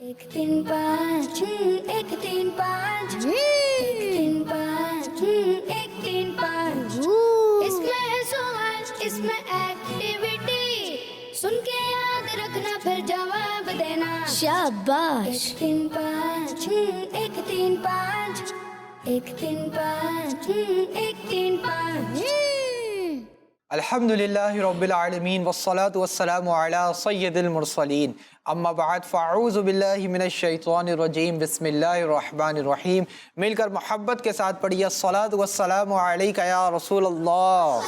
एक तीन पाँच एक तीन पाँच एक तीन पाँच एक तीन पाँच इसमें है सवाल इसमें एक्टिविटी सुन के याद रखना फिर जवाब देना शाबाश। एक तीन पाँच एक तीन पाँच एक तीन पाँच एक तीन पाँच अल्हम्दुलिल्लाहि रब्बिल आलमीन वस्सलातु वस्सलामु अला सय्यिदिल मुरसलीन अम्मा बाद फ़अऊज़ु बिल्लाहि मिनश शैतानिर रजीम बिस्मिल्लाहिर रहमानिर रहीम। मिलकर मोहब्बत के साथ पढ़िए अस्सलातु वस्सलामु अलैका या रसूल अल्लाह,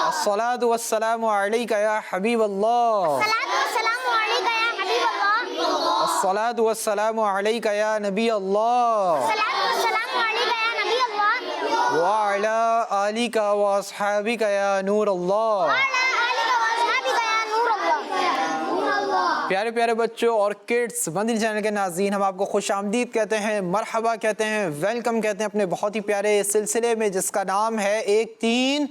अस्सलातु वस्सलामु अलैका या हबीब अल्लाह, अस्सलातु वस्सलामु अलैका या नबी अल्लाह व अला आलिका व अस्हाबिका या नूर अल्लाह। प्यारे प्यारे बच्चों और किड्स मंदिर चैनल के नाज़रीन, हम आपको खुश आमदीद कहते हैं, मरहबा कहते हैं, वेलकम कहते हैं अपने बहुत ही प्यारे सिलसिले में जिसका नाम है एक तीन।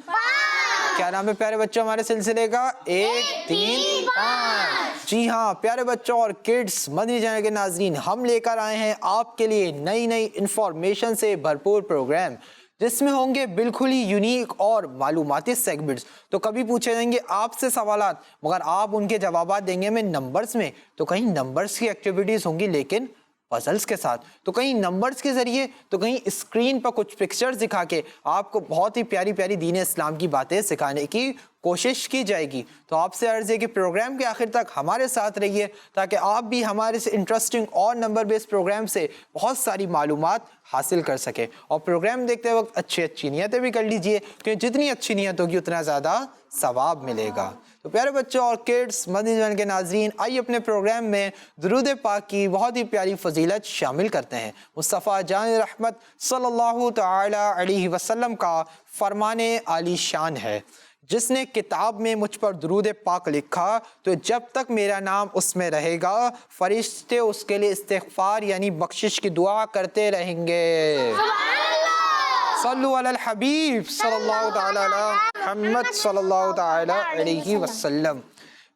क्या नाम है प्यारे बच्चों हमारे सिलसिले का? एक तीन पाँच। जी हाँ प्यारे बच्चों और किड्स मंदिर चैनल के नाज़रीन, हम लेकर आए हैं आपके लिए नई नई इंफॉर्मेशन से भरपूर प्रोग्राम जिसमें होंगे बिल्कुल ही यूनिक और मालूमाती सेगमेंट्स। तो कभी पूछे जाएंगे आपसे सवालात मगर आप उनके जवाबात देंगे हमें नंबर्स में, तो कहीं नंबर्स की एक्टिविटीज़ होंगी लेकिन पजल्स के साथ, तो कहीं नंबर्स के ज़रिए, तो कहीं स्क्रीन पर कुछ पिक्चर्स दिखा के आपको बहुत ही प्यारी प्यारी दीन इस्लाम की बातें सिखाने की कोशिश की जाएगी। तो आपसे अर्ज़ है कि प्रोग्राम के आखिर तक हमारे साथ रहिए ताकि आप भी हमारे इस इंटरेस्टिंग और नंबर बेस्ड प्रोग्राम से बहुत सारी मालूमात हासिल कर सके। और प्रोग्राम देखते वक्त अच्छी अच्छी नियतें भी कर लीजिए क्योंकि जितनी अच्छी नियत होगी उतना ज़्यादा सवाब मिलेगा। तो प्यारे बच्चों और किड्स मदनी चैनल के नाजरीन, आइए अपने प्रोग्राम में दुरूद पाक की बहुत ही प्यारी फजीलत शामिल करते हैं। मुस्तफ़ा जान रहमत सल्लल्लाहु तआला अलैहि वसल्लम का फरमाने आली शान है, जिसने किताब में मुझ पर दुरूद पाक लिखा तो जब तक मेरा नाम उसमें रहेगा फरिश्ते उसके लिए इस्तिग़फ़ार यानी बख्शिश की दुआ करते रहेंगे। सल्लु अलल हबीब सल्लल्लाहु तआला अला मुहम्मद सल्लल्लाहु तआला अलैहि वसल्लम।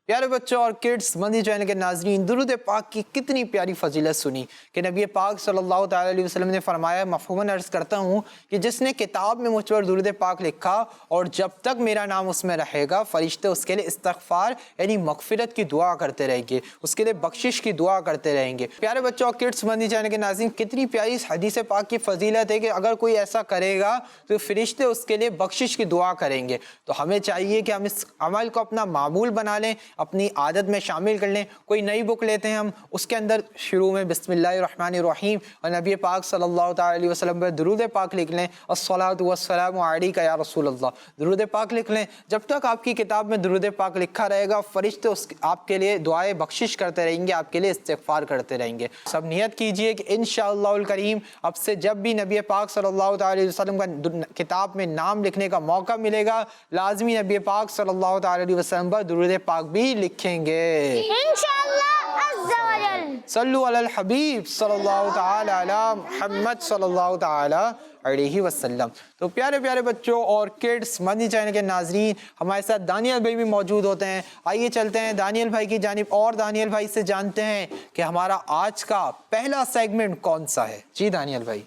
प्यारे बच्चों और किड्स मंदिर चैनल के नाजरीन, दुरूद पाक की कितनी प्यारी फजीलत सुनी कि नबी पाक सल्लल्लाहु तआला अलैहि वसल्लम ने फरमाया, मफ़हूमन अर्ज़ करता हूँ कि जिसने किताब में मुझ पर दुरूद पाक लिखा और जब तक मेरा नाम उसमें रहेगा फरिश्ते उसके लिए इस्तिग़फ़ार यानी मग़फ़िरत की दुआ करते रहेंगे, उसके लिए बख्शिश की दुआ करते रहेंगे। प्यारे बच्चों और किड्स मंदिर चैनल के नाज़रीन, कितनी प्यारी इस हदीस पाक की फजीलत है कि अगर कोई ऐसा करेगा तो फरिश्ते उसके लिए बख्शिश की दुआ करेंगे। तो हमें चाहिए कि हम इस अमल को अपना मामूल बना लें, अपनी आदत में शामिल कर लें। कोई नई बुक लेते हैं हम, उसके अंदर शुरू में बिस्मिल्लाहिर्रहमानिर्रहीम और नबी पाक सल्लल्लाहु अलैहि वसल्लम पर दुरूद पाक लिख लें, अस्सलातु वस्सलामु अलैका या रसूल अल्लाह, दुरूद पाक लिख लें। जब तक आपकी किताब में दुरूद पाक लिखा रहेगा फरिश्ते आपके लिए दुआएं बख्शिश करते रहेंगे, आपके लिए इस्तिग़फ़ार करते रहेंगे। सब नियत कीजिए कि इंशाअल्लाहुल करीम अब से जब भी नबी पाक सल्लल्लाहु अलैहि वसल्लम का किताब में नाम लिखने का मौका मिलेगा लाज़मी नबी पाक सल्लल्लाहु अलैहि वसल्लम पर दुरूद पाक भी लिखेंगे इंशाअल्लाह अज़्ज़ा वजल। सल्लु अलल हबीब सल्लल्लाहु तआला अला मुहम्मद सल्लल्लाहु तआला अलैहि वसल्लम। तो प्यारे प्यारे बच्चों और किड्स मदनी चैनल के नाजरीन, हमारे साथ दानियल भाई भी मौजूद होते हैं। आइए चलते हैं दानियल भाई की जानिब और दानियल भाई से जानते हैं कि हमारा आज का पहला सेगमेंट कौन सा है। जी दानियल भाई।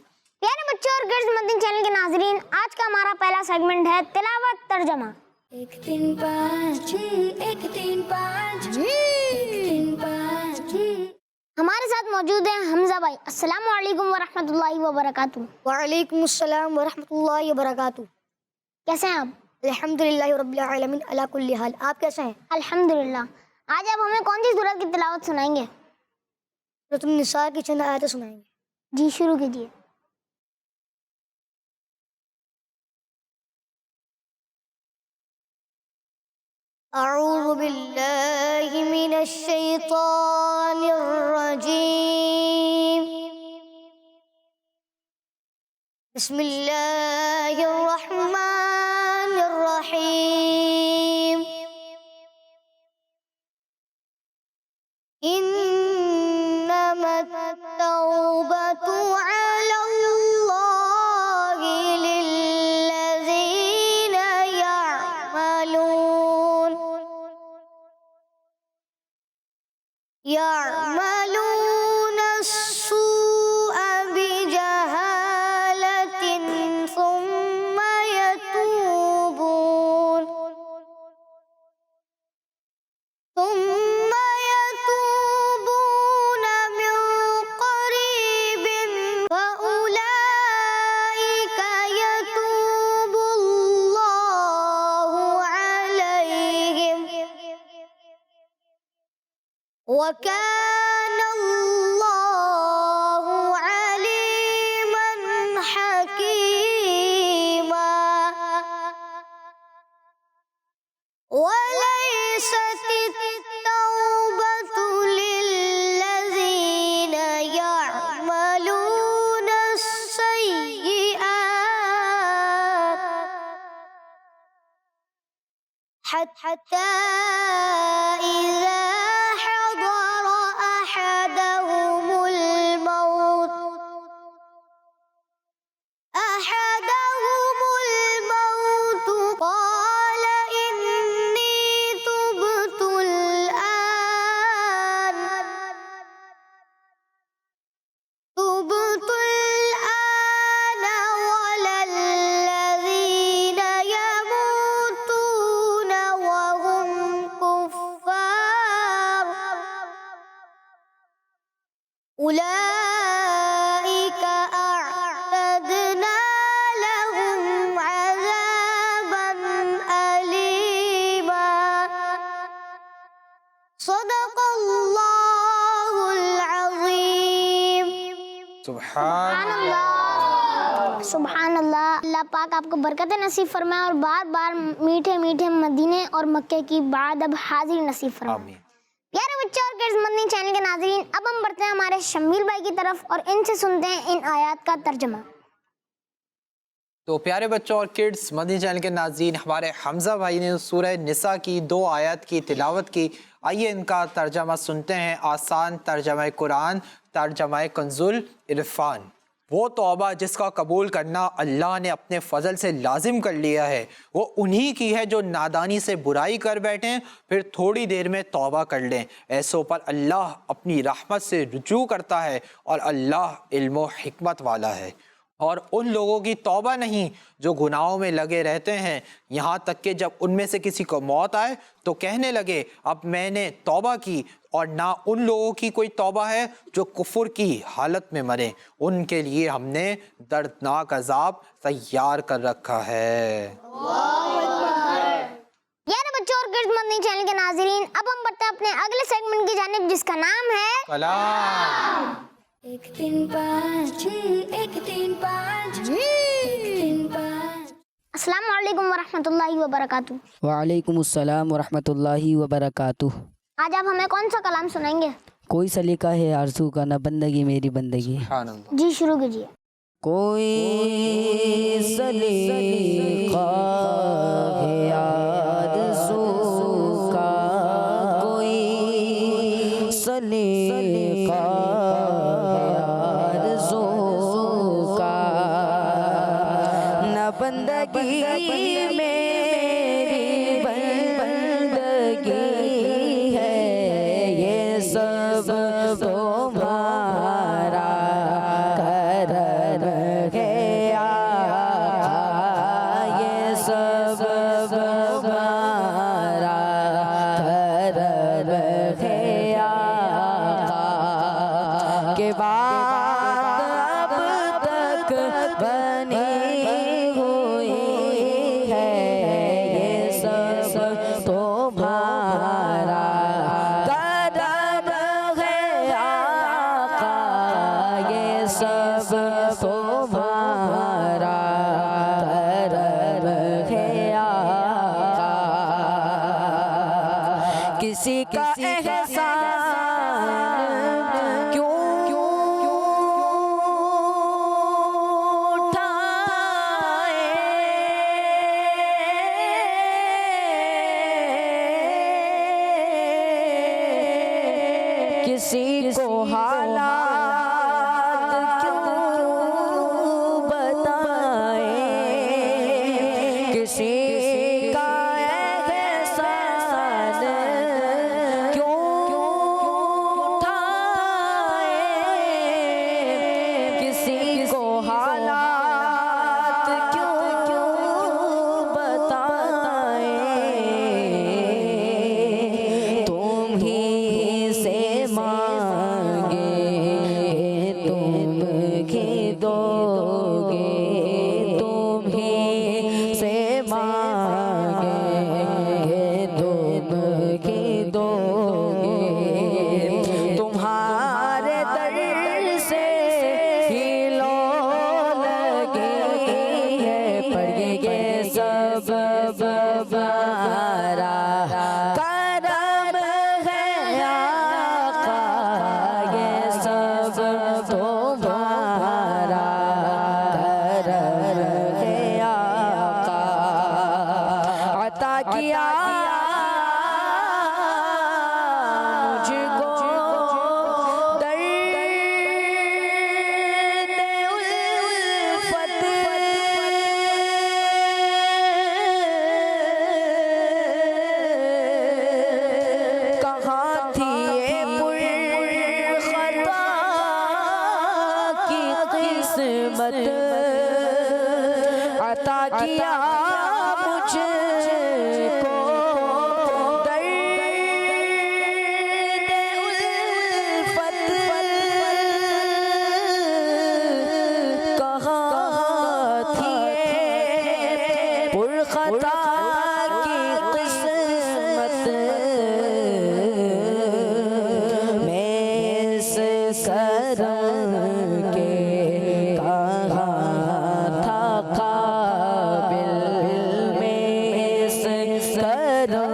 प्यारे बच्चों और किड्स मदनी चैनल के नाजरीन, आज का हमारा पहला सेगमेंट है तिलावत तर्जमा। एक तीन पाँच एक तीन पाँच एक तीन पाँच। हमारे साथ मौजूद हैं हमजा भाई। अस्सलामु अलैकुम व रहमतुल्लाहि व बरकातुहू। वालेकुम अस्सलाम व रहमतुल्लाहि व बरकातुहू। कैसे हैं आप? अल्हम्दुलिल्लाहि रब्बिल आलमीन अला कुल्ली हाल। आप कैसे हैं? अल्हम्दुलिल्लाह। आज आप हमें कौन सी सूरत की तिलावत सुनाएंगे? सूरत निसा की चंद आयतें सुनाएंगे। जी शुरू कीजिए। अऊज़ु बिल्लाहि मिनश शैतानिर रजीम। बिस्मिल्लाहिर रहमानिर रहीम। इन्नमत तौबतु अलल्लाहि लिल्लज़ीना यअमलून يعملون السوء بجهالة ثم يتوبون من قريب فأولئك يتوب الله عليهم وكان الله عليما حكيما وليست التوبة للذين يعملون السيئات حتى إذا حضر أحدهم الموت قال إني تبت الآن ولا الذين يموتون وهم كفار أولئك أعتدنا لهم عذابا أليما صدق الله العظيم सुभान सुभान अल्लाह। अल्लाह पाक आपको बरकतें नसीब फरमाए और बार बार मीठे मीठे मदीने और मक्के की बाद अब हाजिरी नसीब फरमाए। आमीन। प्यारे बच्चों और किड्स मदनी चैनल के नाज़रीन, अब हम बढ़ते हैं हमारे शम्मील भाई की तरफ और इनसे सुनते हैं इन आयात का तर्जमा। तो प्यारे बच्चों और किड्स मदनी चैनल के नाज़रीन, हमारे हमज़ा भाई ने सूरह निसा की 2 आयत की तिलावत की। आइए इनका तर्जमा सुनते हैं। आसान तर्जमा कुरान, तर्जमा कंजुल इरफान। वो तौबा जिसका कबूल करना अल्लाह ने अपने फ़ज़ल से लाजिम कर लिया है, वो उन्हीं की है जो नादानी से बुराई कर बैठें फिर थोड़ी देर में तौबा कर लें। ऐसों पर अल्लाह अपनी रहमत से रुजू करता है और अल्लाह इल्म हिकमत वाला है। और उन लोगों की तौबा नहीं जो गुनाहों में लगे रहते हैं, यहाँ तक कि जब उनमें से किसी को मौत आए तो कहने लगे अब मैंने तौबा की। और ना उन लोगों की कोई तौबा है जो कुफ्र की हालत में मरे, उनके लिए हमने दर्दनाक अजाब तैयार कर रखा है। यार बच्चों और किड्स मदनी चैनल के नाज़रीन, अब हम बढ़ते हैं अपने अगले सेगमेंट की जानिब जिसका नाम है कलाम। 1 3 5 1 3 5 1 3 5। अस्सलाम वालेकुम वरहमतुल्लाहि वबरकातुह। वालेकुम अस्सलाम वरहमतुल्लाहि वबरकातुह। आज आप हमें कौन सा कलाम सुनाएंगे? कोई सलीका है आरज़ू का न बंदगी मेरी बंदगी। सुभान अल्लाह। जी शुरू कीजिए। कोई सलीका है आरज़ू का, कोई सलीका है आरज़ू का, न बंदगी मेरी बंदगी है, ये सब तुम्हारा करम है आका, ये सब तुम्हारा करम है आका, के बाद अब तक बनी हुई है, ये सब तुम्हारा करम है आका, ये सब तुम्हारा करम है आका। किसी का एहसान क्यों उठाए, किसी को हालात क्यों बताए, किसी का एहसान क्यों सब तुम्हारा करम है आका। अता किया मुझको दर्द उल्फत, कहाँ थी ये पुरखता की किस्मत, अता किया मुझको दर्द उल्फत, कहाँ थी ये पुरखता की किस्मत, मैं इस करम के कहाँ था काबिल, मैं इस करम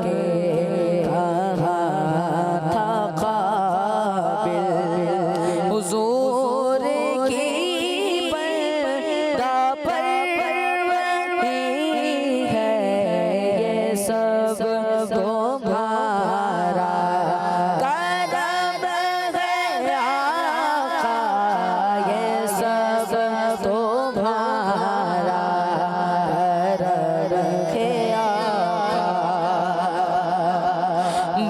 के कहाँ था काबिल, हुजूर की पर्दा पर ही है ये सब तुम्हारा करम है आका, ये सब तुम्हारा करम है आका।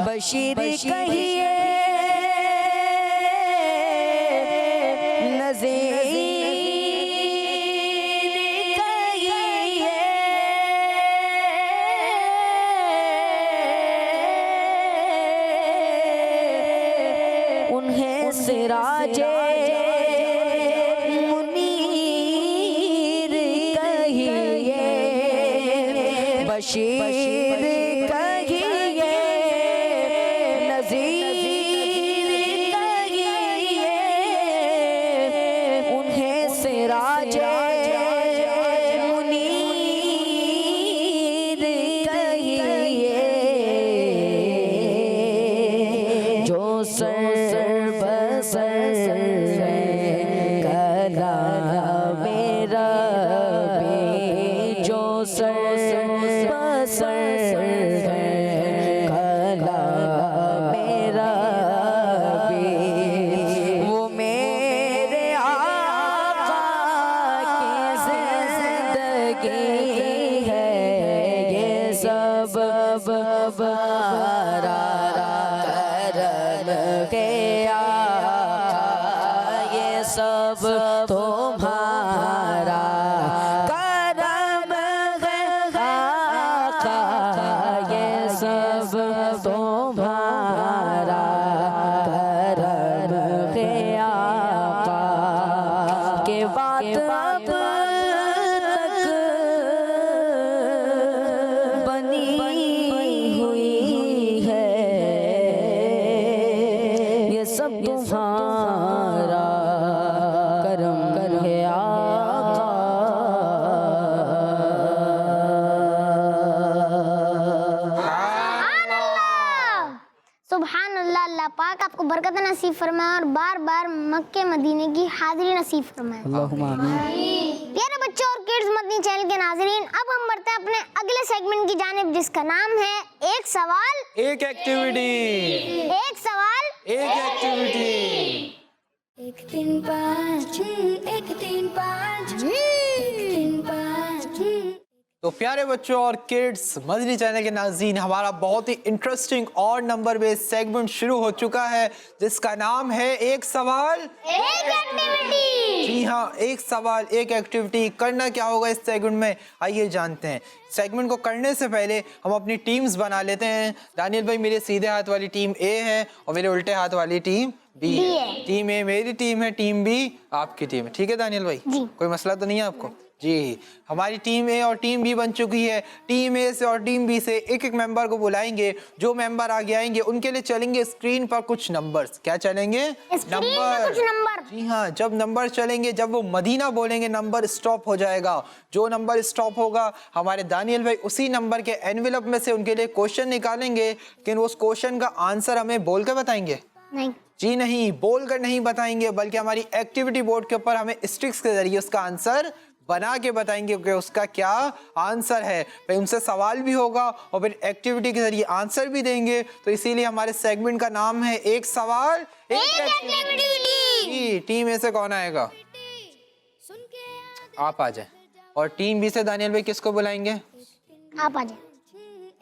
बशीर कहिए नज़ीर कहिए, उन्हें सिराजे मुनीर कहिए, बशीर कहिए नज़ीर कहिए, उन्हें सिराजे मुनीर कहिए, जो सर बसर कला मेरा भी, जो सर बसर कला मेरा भी, वो मेरे आका की जिंदगी है, ये सब तुम्हारा करम है आका, ये सब तुम्हारा करम है आका, ये सब तुम्हारा करम है आका। के बात अब तक बनी हुई है, ये सब तुम्हारा करम है आका। सुभान अल्लाह। अल्लाह पाक आपको बरकत नसीब फरमाए और बार बार मक्के मदीने की हाजिरी नसीब फरमाए। अल्लाहुम्मा आमीन। प्यारे बच्चों और किड्स मदनी चैनल के नाज़रीन, अब हम बढ़ते हैं अपने अगले सेगमेंट की जानिब, जिसका नाम है एक सवाल एक एक्टिविटी, एक सवाल एक एक्टिविटी। एक तीन पाँच एक तीन पाँच एक तीन पाँच। तो प्यारे बच्चों और किड्स मदनी चैनल के नाज़रीन, हमारा बहुत ही इंटरेस्टिंग और नंबर बेस्ड सेगमेंट शुरू हो चुका है, जिसका नाम है एक सवाल एक एक्टिविटी। जी हाँ, एक सवाल एक एक्टिविटी। करना क्या होगा इस सेगमेंट में, आइए जानते हैं। सेगमेंट को करने से पहले हम अपनी टीम्स बना लेते हैं। दानियल भाई, मेरे सीधे हाथ वाली टीम ए है और मेरे उल्टे हाथ वाली टीम बी है। टीम ए मेरी टीम है, टीम बी आपकी टीम है। ठीक है दानियल भाई, कोई मसला तो नहीं है आपको? जी, हमारी टीम ए और टीम बी बन चुकी है। टीम ए से और टीम बी से एक एक मेंबर को बुलाएंगे। जो मेंबर आगे आएंगे उनके लिए चलेंगे स्क्रीन पर कुछ नंबर्स। क्या चलेंगे? नंबर। जी हाँ, जब नंबर चलेंगे, जब वो मदीना बोलेंगे नंबर स्टॉप हो जाएगा। जो नंबर स्टॉप होगा, हमारे दानियल भाई उसी नंबर के एनवेलप में से उनके लिए क्वेश्चन निकालेंगे, लेकिन उस क्वेश्चन का आंसर हमें बोल के बताएंगे। नहीं। जी नहीं, बोल कर नहीं बताएंगे, बल्कि हमारी एक्टिविटी बोर्ड के ऊपर हमें स्टिक्स के जरिए उसका आंसर बना के बताएंगे कि उसका क्या आंसर है। फिर उनसे सवाल भी होगा और फिर एक्टिविटी के जरिए आंसर भी देंगे। तो इसीलिए हमारे सेगमेंट का नाम है एक सवाल एक एक्टिविटी। जी, टीम ए से कौन आएगा? सुन के याद आप आ जाए। और टीम बी से दानियल भाई किसको बुलाएंगे? आप आ जाए।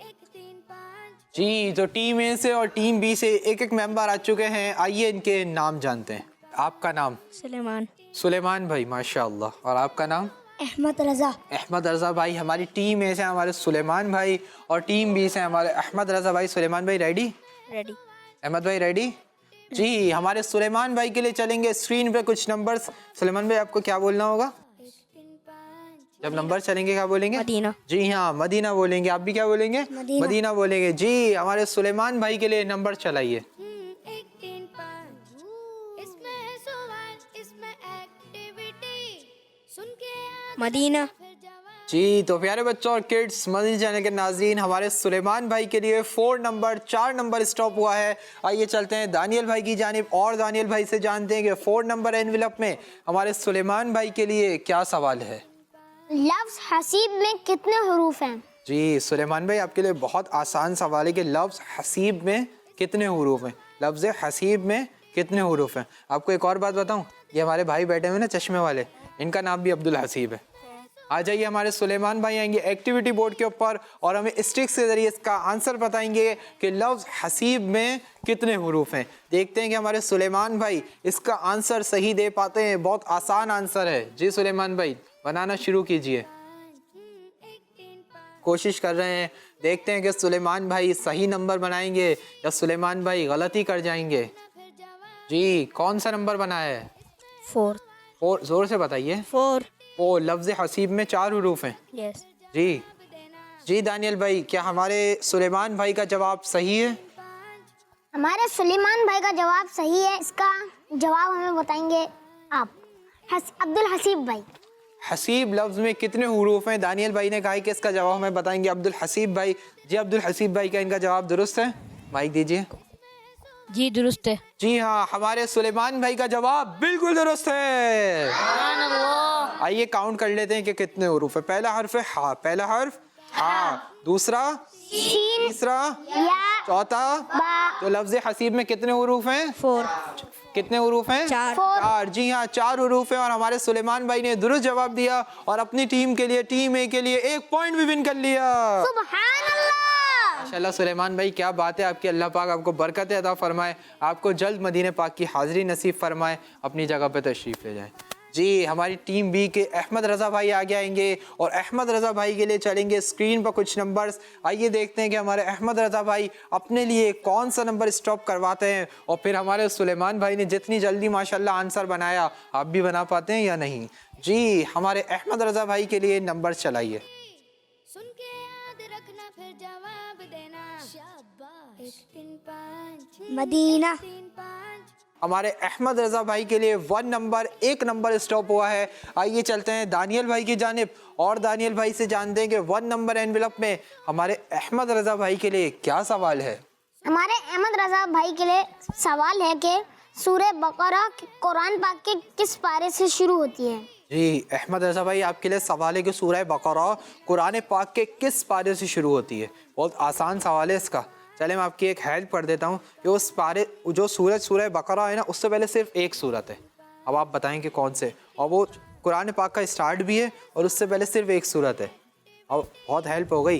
1 3 5 जी, तो टीम ए से और टीम बी से एक एक मेंबर आ चुके हैं। आइए इनके नाम जानते हैं। आपका नाम? सुलेमान। सुलेमान भाई, माशाअल्लाह। और आपका नाम? अहमद रजा। अहमद रजा भाई। हमारी टीम ए से हमारे सुलेमान भाई और टीम बी से हमारे अहमद रजा भाई। सुलेमान भाई रेडी? रेडी। अहमद भाई रेडी? जी, हमारे सुलेमान भाई के लिए चलेंगे स्क्रीन पे कुछ नंबर्स। सुलेमान भाई आपको क्या बोलना होगा? 1 3 5 जब नंबर चलेंगे क्या बोलेंगे? मदीना। जी हाँ, मदीना बोलेंगे। आप भी क्या बोलेंगे? मदीना बोलेंगे। जी, हमारे सुलेमान भाई के लिए नंबर चलाइए। 1 3 5 इसमें है सवाल इसमें एक्टिविटी सुन के याद मदीना। फिर जवाब जी, तो प्यारे बच्चों और किड्स, मदनी चैनल के नाज़रीन, हमारे सुलेमान भाई के लिए 4 नंबर स्टॉप हुआ है। आइए चलते हैं दानियल भाई की जानिब और दानियल भाई से जानते हैं कि 4 नंबर एनवेलप में हमारे सुलेमान भाई के लिए क्या सवाल है। लफ्ज हसीब में कितने हुरूफ हैं? जी, सुलेमान भाई आपके लिए बहुत आसान सवाल है कि लफ्ज़ हसीब में कितने हुरूफ हैं। लफ्ज़ हसीब में कितने हुरूफ हैं। आपको एक और बात बताऊं, ये हमारे भाई बैठे हुए ना चश्मे वाले, इनका नाम भी अब्दुल हसीब है। आ जाइए, हमारे सुलेमान भाई आएंगे एक्टिविटी बोर्ड के ऊपर और हमें स्टिक्स के जरिए इसका आंसर बताएंगे कि लफ्ज़ हसीब में कितने हुरूफ हैं। देखते हैं कि हमारे सुलेमान भाई इसका आंसर सही दे पाते हैं। बहुत आसान आंसर है। जी सुलेमान भाई, बनाना शुरू कीजिए। 1 3 5 कोशिश कर रहे हैं, देखते हैं कि सुलेमान भाई सही नंबर बनाएंगे या सुलेमान भाई गलती कर जाएंगे। फिर जवाब जी, कौन सा नंबर बनाया है? 4। 4, जोर से बताइए। 4। ओ, लफ्ज़ हसीब में 4 हुरूफ हैं। यस। जी जी, दानियल भाई, क्या हमारे सुलेमान भाई का जवाब सही है? हमारे सुलेमान भाई का जवाब सही है। इसका जवाब हमें बताएंगे आप, अब्दुल हसीब भाई। हसीब लफ्ज़ में कितने हुरूफ हैं? दानियल भाई ने कहा है कि इसका जवाब हमें बताएंगे अब्दुल हसीब भाई। जी अब्दुल हसीब भाई, क्या इनका जवाब दुरुस्त है? माइक दीजिए। जी दुरुस्त है। जी हाँ, हमारे सुलेमान भाई का जवाब बिल्कुल दुरुस्त है। आइए काउंट कर लेते हैं कि कितने हुरूफ है। पहला हर्फ है हा, पहला हर्फ हा, दूसरा तीसरा या चौथा। तो लफ्ज़ हसीब में कितने हुरूफ हैं? 4। कितने हुरूफ हैं? 4। जी हाँ, 4 हुरूफ हैं। और हमारे सुलेमान भाई ने दुरुस्त जवाब दिया और अपनी टीम के लिए, टीम ए के लिए 1 पॉइंट भी विन कर लिया। सुभान अल्लाह। माशाल्लाह सुलेमान भाई, क्या बात है आपकी। अल्लाह पाक आपको बरकत अता फरमाए, आपको जल्द मदीने पाक की हाज़िरी नसीब फरमाए, अपनी जगह पे तशरीफ़ ले जाए। जी, हमारी टीम बी के अहमद रज़ा भाई आगे आएंगे और अहमद रज़ा भाई के लिए चलेंगे स्क्रीन पर कुछ नंबर्स। आइए देखते हैं कि हमारे अहमद रज़ा भाई अपने लिए कौन सा नंबर स्टॉप करवाते हैं और फिर हमारे सुलेमान भाई ने जितनी जल्दी माशाल्लाह आंसर बनाया, आप भी बना पाते हैं या नहीं। जी, हमारे अहमद रज़ा भाई के लिए नंबर चलाइए। सुन के याद रखना फिर जवाब देना शाबाश 1 3 5 मदीना। 3 5 हमारे अहमद रज़ा भाई के लिए 1 नंबर स्टॉप हुआ है। आइए चलते हैं दानियल भाई की जानिब और दानियल भाई से जानते हैं कि 1 नंबर एनवेलप में हमारे अहमद रज़ा भाई के लिए क्या सवाल है। हमारे अहमद रज़ा भाई के लिए सवाल है कि सूरह बकरा कुरान पाक के किस पारे से शुरू होती है। जी अहमद रज़ा भाई, आपके लिए सवाल है कि सूरह बकरा कुरान पाक के किस पारे से शुरू होती है। बहुत आसान सवाल है इसका। चले मैं आपकी एक हेल्प कर देता हूँ कि उस पारे जो सूरह बकरा है ना, उससे पहले सिर्फ एक सूरत है। अब आप बताएं कि कौन से, और वो कुरान पाक का स्टार्ट भी है और उससे पहले सिर्फ एक सूरत है। और बहुत हेल्प हो गई।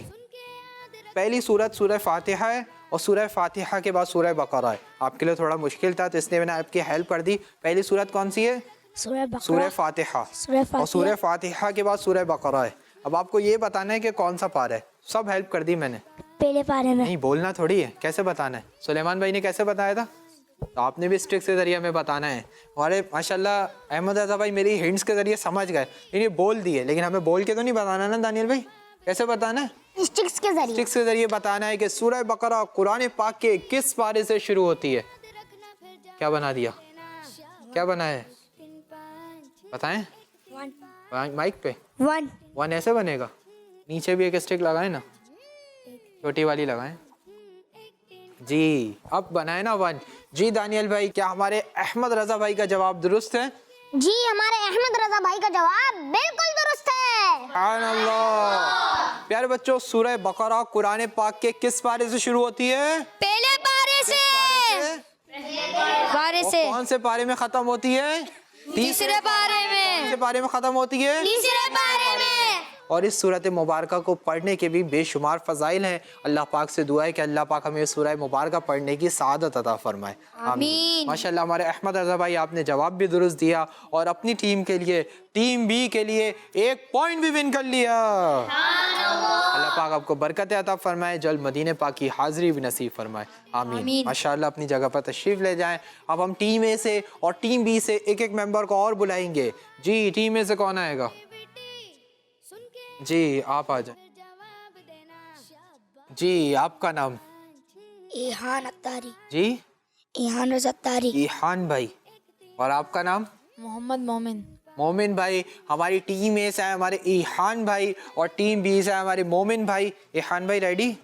पहली सूरत सूरह फातिहा है और सूरह फातिहा के बाद सूरह बकरा है। आपके लिए थोड़ा मुश्किल था तो इसलिए मैंने आपकी हेल्प कर दी। पहली सूरत कौन सी है? सूरह फातिहा। और सूरह फातिहा के बाद सूरह बकरा है। अब आपको ये बताना है कि कौन सा पारा है। सब हेल्प कर दी मैंने। पहले पारे में। नहीं, बोलना थोड़ी है, कैसे बताना है। सुलेमान भाई ने कैसे बताया था, तो आपने भी स्ट्रिक्स के जरिए हमें बताना है। हमारे माशाल्लाह अहमद रज़ा भाई मेरी हिंट्स के जरिए समझ गए, इन्हें बोल दिए, लेकिन हमें बोल के तो नहीं बताना ना दानियल भाई। कैसे बताना है? स्टिक्स के जरिए। स्टिक्स के जरिए बताना है कि सूरह बकरा कुरान पाक के किस पारे से शुरू होती है। क्या बना दिया? क्या बना है? बताएं माइक पे। 1 ऐसे बनेगा। नीचे भी एक स्टिक लगाए ना, छोटी वाली लगाएं। जी अब बनाए ना 1। जी दानियल भाई, क्या हमारे अहमद रजा भाई का जवाब दुरुस्त है? जी हमारे अहमद रजा भाई का जवाब बिल्कुल दुरुस्त है। सुभान अल्लाह। प्यारे बच्चों, सूरह बकरा कुरान पाक के किस पारे से शुरू होती है? पहले पारे से। पारे और से। कौन से पारे में खत्म होती है? तीसरे पारे में। कौन से पारे में खत्म होती है? तीसरे पारे में। और इस सूरत मुबारक को पढ़ने के भी बेशुमार फजाइल हैं। अल्लाह पाक से दुआ है कि अल्लाह पाक हमें सूरह मुबारक पढ़ने की सआदत अता फरमाए, आमीन। माशाल्लाह, हमारे अहमद रजा भाई आपने जवाब भी दुरुस्त दिया और अपनी टीम के लिए, टीम बी के लिए 1 पॉइंट भी विन कर लिया। अल्लाह पाक आपको बरकत अता फरमाए, जल्द मदीने पाक की हाजिरी भी नसीब फरमाए, आमीन। माशाल्लाह, अपनी जगह पर तशरीफ ले जाएं। अब हम टीम ए से और टीम बी से एक एक मेंबर को और बुलाएंगे। जी टीम ए से कौन आएगा? जी आप आ जाए। जी आपका नाम? इहान अत्तारी। जी इहान रजा अत्तारी। इहान भाई। और आपका नाम? मोहम्मद मोमिन। मोमिन भाई। हमारी टीम ए से है हमारे इहान भाई और टीम बी से है हमारे मोमिन भाई। इहान भाई रेडी?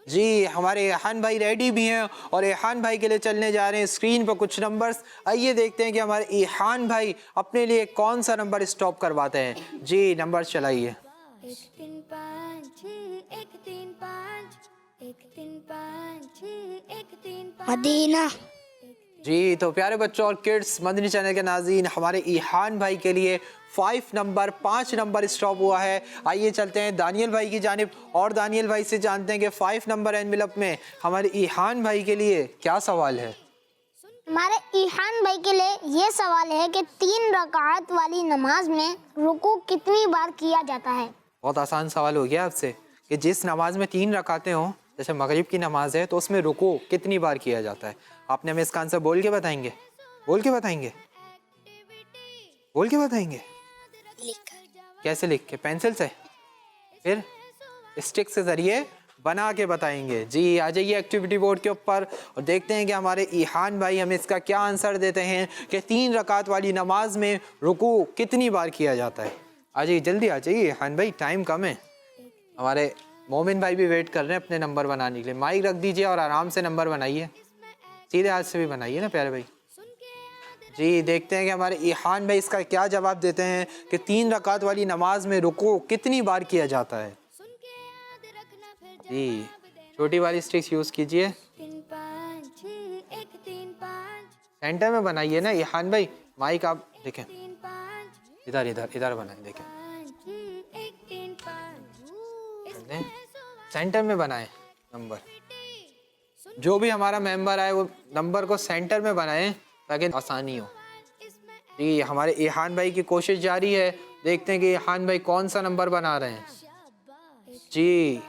जी हमारे इहान भाई रेडी भी हैं और इहान भाई के लिए चलने जा रहे हैं स्क्रीन पर कुछ नंबर्स। आइए देखते हैं कि हमारे इहान भाई अपने लिए कौन सा नंबर स्टॉप करवाते हैं। जी नंबर चलाइए। 1 3 5 1 3 5 1 3 5 1 3 5। मदीना। जी तो प्यारे बच्चों और किड्स, मदनी चैनल के नाज़रीन, हमारे इहान भाई के लिए 5 नंबर स्टॉप हुआ है। आइए चलते हैं दानियल भाई की जानिब और दानियल भाई से जानते हैं कि 5 नंबर एनवेलप में हमारे इहान भाई के लिए क्या सवाल है। हमारे इहान भाई के लिए ये सवाल है कि 3 रकात वाली नमाज में रुकू कितनी बार किया जाता है? बहुत आसान सवाल हो गया आपसे कि जिस नमाज में 3 रकातें हों, जैसे मगरिब की नमाज है, तो उसमें रुकू कितनी बार किया जाता है। आपने हमें इसका आंसर बोल के बताएंगे? बोल के बताएंगे? बोल के बताएंगे? कैसे लिख के? पेंसिल से? फिर स्टिक से जरिए बना के बताएंगे। जी आ जाइए एक्टिविटी बोर्ड के ऊपर और देखते हैं कि हमारे इहान भाई हमें इसका क्या आंसर देते हैं कि 3 रकात वाली नमाज में रुकू कितनी बार किया जाता है। आ जाइए, जल्दी आ जाइए इहान भाई, टाइम कम है। हमारे मोमिन भाई भी वेट कर रहे हैं अपने नंबर बनाने के लिए। माइक रख दीजिए और आराम से नंबर बनाइए, सीधे हाथ से भी बनाइए ना प्यारे भाई। जी देखते हैं कि हमारे इहान भाई इसका क्या जवाब देते हैं कि 3 रकात वाली नमाज में रुकू कितनी बार किया जाता है। जी छोटी वाली स्टिक्स यूज़ कीजिए। 3 5 1 3 5 सेंटर में बनाइए ना इहान भाई। माइक आप देखें, 3 5 इधर इधर इधर बनाएं, देखें 1 3 5। सेंटर में बनाएं नंबर। जो भी हमारा मेंबर आए वो नंबर को सेंटर में बनाएं ताकि आसानी हो। जी हमारे इहान भाई की कोशिश जारी है, देखते हैं कि इहान भाई कौन सा नंबर बना रहे हैं। जी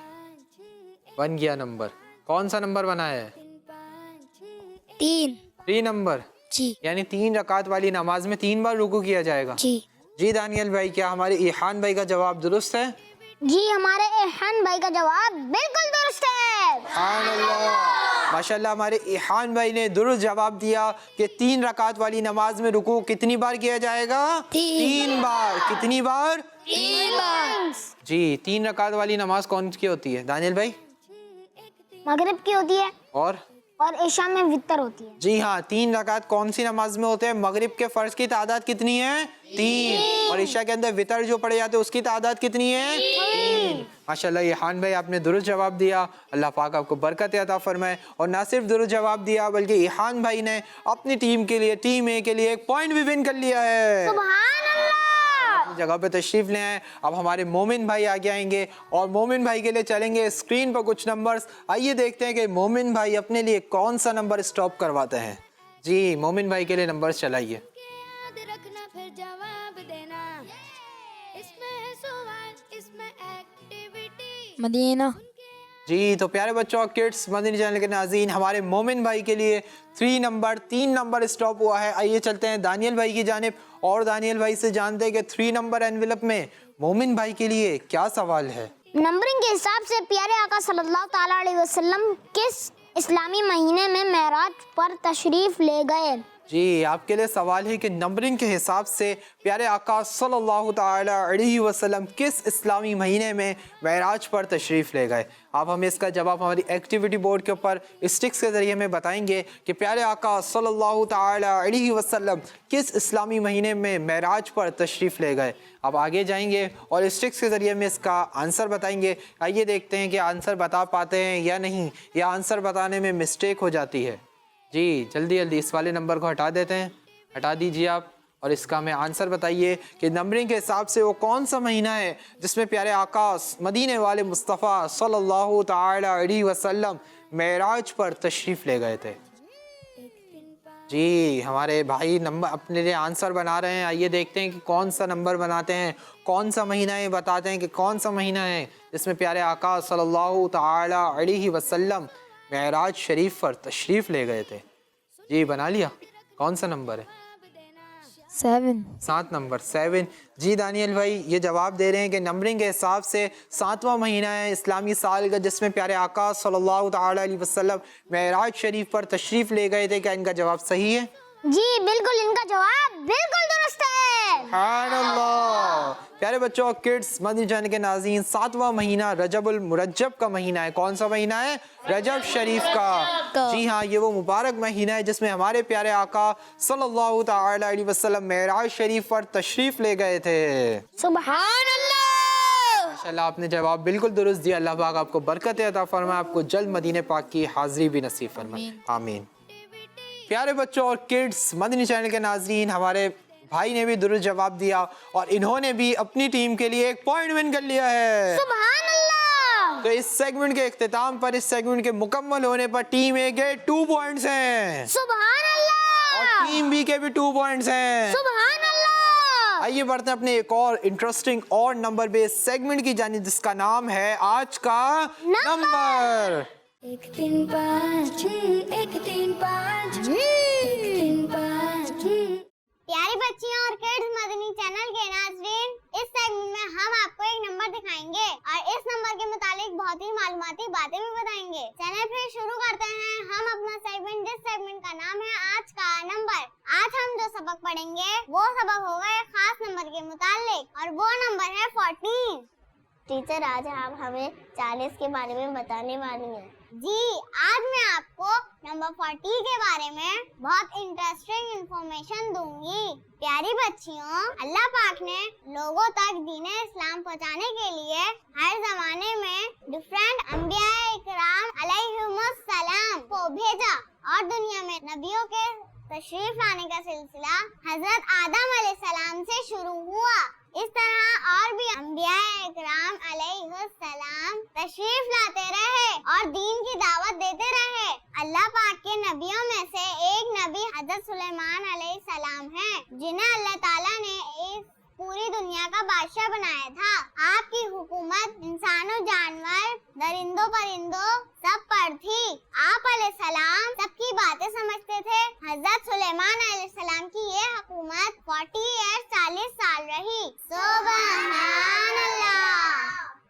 बन गया नंबर। कौन सा नंबर बनाया है? 3 नंबर। जी। यानी 3 रकात वाली नमाज में 3 बार रुकू किया जाएगा। जी दानियल भाई, क्या हमारे इहान भाई का जवाब दुरुस्त है? जी हमारे इहान भाई का जवाब बिल्कुल दुरुस्त है। सुभान अल्लाह। माशाल्लाह, हमारे इहान भाई ने दुरुस्त जवाब दिया कि 3 रकात वाली नमाज में रुकू कितनी बार किया जाएगा? 3 बार। कितनी बार? 3 बार। जी 3 रकात वाली नमाज कौन की होती है दानियल भाई? मगरिब की होती है और इशा में वितर होती है। जी हाँ, 3 रकात कौन सी नमाज में होते हैं? मगरिब के फर्ज की तादाद कितनी है? 3। और इशा के अंदर वितर जो पड़े जाते हैं उसकी तादाद कितनी है? 3। माशाल्लाह इहान भाई आपने दुरुस्त जवाब दिया। अल्लाह पाक आपको बरकत अता फरमाए। और ना सिर्फ दुरुस्त जवाब दिया बल्कि इहान भाई ने अपनी टीम के लिए, टीम ए के लिए 1 पॉइंट भी विन कर लिया है। सुभान अल्लाह। जगह पे तशरीफ ले आए। अब हमारे मोमिन भाई आगे आएंगे और मोमिन भाई के लिए चलेंगे स्क्रीन पर कुछ नंबर्स। आइए देखते हैं कि मोमिन भाई अपने लिए कौन सा नंबर स्टॉप करवाते हैं। जी मोमिन भाई के लिए नंबर चलाइए। याद रखना फिर जवाब देना, इसमें है सवाल, इसमें एक्टिविटी। मदीना। जी तो प्यारे बच्चों, किड्स मदनी चैनल के नाज़रीन, हमारे मोमिन भाई के लिए 3 नंबर स्टॉप हुआ है। आइए चलते हैं दानियल भाई की जानिब और दानियल भाई से जानते हैं कि 3 नंबर एनवेलप में मोमिन भाई के लिए क्या सवाल है। नंबरिंग के हिसाब से प्यारे आका सल्लल्लाहु ताला अलैहि वसल्लम किस इस्लामी महीने में मेराज पर तशरीफ ले गए? جی آپ کے لیے سوال ہے کہ نمبرنگ کے حساب سے پیارے آقا صلی اللہ تعالی علیہ وسلم کس اسلامی مہینے میں معراج پر تشریف لے گئے؟ آپ ہمیں اس کا جواب ہماری ایکٹیویٹی بورڈ کے اوپر اسٹکس کے ذریعے میں بتائیں گے کہ پیارے آقا صلی اللہ تعالی علیہ وسلم کس اسلامی مہینے میں معراج پر تشریف لے گئے۔ آپ آگے جائیں گے اور اسٹکس کے ذریعے میں اس کا آنسر بتائیں گے۔ آئیے دیکھتے ہیں کہ آنسر بتا پاتے ہیں یا نہیں، یا آنسر بتانے میں مسٹیک ہو جاتی ہے۔ جی جلدی جلدی اس والے نمبر کو ہٹا دیتے ہیں، ہٹا دیجیے آپ، اور اس کا ہمیں آنسر بتائیے کہ نمبرنگ کے حساب سے وہ کون سا مہینہ ہے جس میں پیارے آقا مدینے والے مصطفیٰ صلی اللہ تعالی علیہ وسلم معراج پر تشریف لے گئے تھے۔ جی ہمارے بھائی نمبر اپنے لیے آنسر بنا رہے ہیں، آئیے دیکھتے ہیں کہ کون سا نمبر بناتے ہیں، کون سا مہینہ ہے، بتاتے ہیں کہ کون سا مہینہ ہے جس میں پیارے آقا صلی اللہ تعالی علیہ وسلم معراج شریف پر تشریف لے گئے تھے۔ جی بنا لیا، کون سا نمبر ہے؟ 7 نمبر 7۔ جی دانیل بھائی یہ جواب دے رہے ہیں کہ نمبرنگ کے حساب سے 7واں مہینہ ہے اسلامی سال کا جس میں پیارے آقا صلی اللہ تعالی علیہ وسلم معراج شریف پر تشریف لے گئے تھے۔ کیا ان کا جواب صحیح ہے؟ جی بالکل، ان کا جواب بالکل درست ہے۔ سبحان اللہ۔ پیارے بچوں اور کڈس، مدنی چینل کے ناظرین، 7واں مہینہ رجب المرجب کا مہینہ ہے۔ کون سا مہینہ ہے؟ رجب شریف کا۔ جی ہاں، یہ وہ مبارک مہینہ ہے جس میں ہمارے پیارے آقا صلی اللہ تعالی علیہ وسلم معراج شریف پر تشریف لے گئے تھے۔ سبحان اللہ۔ ماشاءاللہ آپ نے جواب بالکل درست دیا۔ اللہ پاک آپ کو برکت عطا فرمائے، آپ کو جلد مدینے پاک کی حاضری بھی نصیب فرمائے، آمین۔ پیارے بچوں اور کڈس، مدنی چینل کے ناظرین، ہمارے بھائی نے بھی درست جواب دیا اور انہوں نے بھی اپنی ٹیم کے لیے 1 پوائنٹ ون کر لیا ہے۔ سبحان اللہ۔ تو اس سیگمنٹ کے اختتام پر، اس سیگمنٹ کے مکمل ہونے پر ٹیم اے کے 2 پوائنٹس ہیں سبحان اللہ۔ اور ٹیم بی کے بھی 2 پوائنٹس ہیں۔ سبحان اللہ۔ آئیے بڑھتے ہیں اپنے ایک اور انٹرسٹنگ اور نمبر بیس سیگمنٹ کی جانب جس کا نام ہے آج کا نمبر۔ 1 3 5 1 3 5 1 3 5 پیاری بچیاں اور کڈز، مدنی چینل کے ناظرین، اس سیگمنٹ میں ہم آپ کو ایک نمبر دکھائیں گے اور اس نمبر کے متعلق بہت ہی معلوماتی باتیں بھی بتائیں گے۔ چینل پھر شروع کرتے ہیں ہم اپنا سیگمنٹ، جس سیگمنٹ کا نام ہے آج کا نمبر۔ آج ہم جو سبق پڑھیں گے وہ سبق ہوگا ایک خاص نمبر کے متعلق اور وہ نمبر ہے 14۔ ٹیچر آج آپ ہمیں 40 کے بارے میں بتانے والی ہیں۔ جی آج میں آپ کو نمبر 40 کے بارے میں بہت انٹرسٹنگ انفارمیشن دوں گی۔ پیاری بچیوں، اللہ پاک نے لوگوں تک دین اسلام پہنچانے کے لیے ہر زمانے میں ڈفرینٹ انبیاء اکرام علیہم السلام کو بھیجا اور دنیا میں نبیوں کے تشریف لانے کا سلسلہ حضرت آدم علیہ السلام سے شروع ہوا۔ اس طرح اور بھی انبیاء اکرام علیہ السلام تشریف لاتے رہے اور دین کی دعوت دیتے رہے۔ اللہ پاک کے نبیوں میں سے ایک نبی حضرت سلیمان علیہ السلام ہیں، جنہیں اللہ تعالیٰ نے اس پوری دنیا کا بادشاہ بنایا تھا۔ آپ کی حکومت انسانوں، جانور، درندوں، پرندوں سب پر تھی۔ آپ علیہ السلام سب کی باتیں سمجھتے تھے۔ حضرت سلیمان علیہ السلام کی یہ حکومت 40 سال رہی۔ سبحان اللہ۔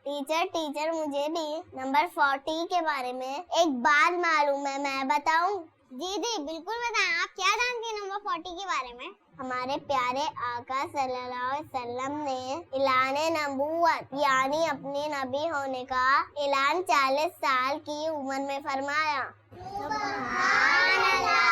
ٹیچر مجھے بھی نمبر 40 کے بارے میں ایک بات معلوم ہے، میں بتاؤں؟ جی بالکل بتائیں، آپ کیا جانتی ہیں نمبر 40 کے بارے میں؟ ہمارے پیارے آقا صلی اللہ علیہ وسلم نے اعلان نبوت یعنی اپنے نبی ہونے کا اعلان 40 سال کی عمر میں فرمایا۔ سبحان اللہ۔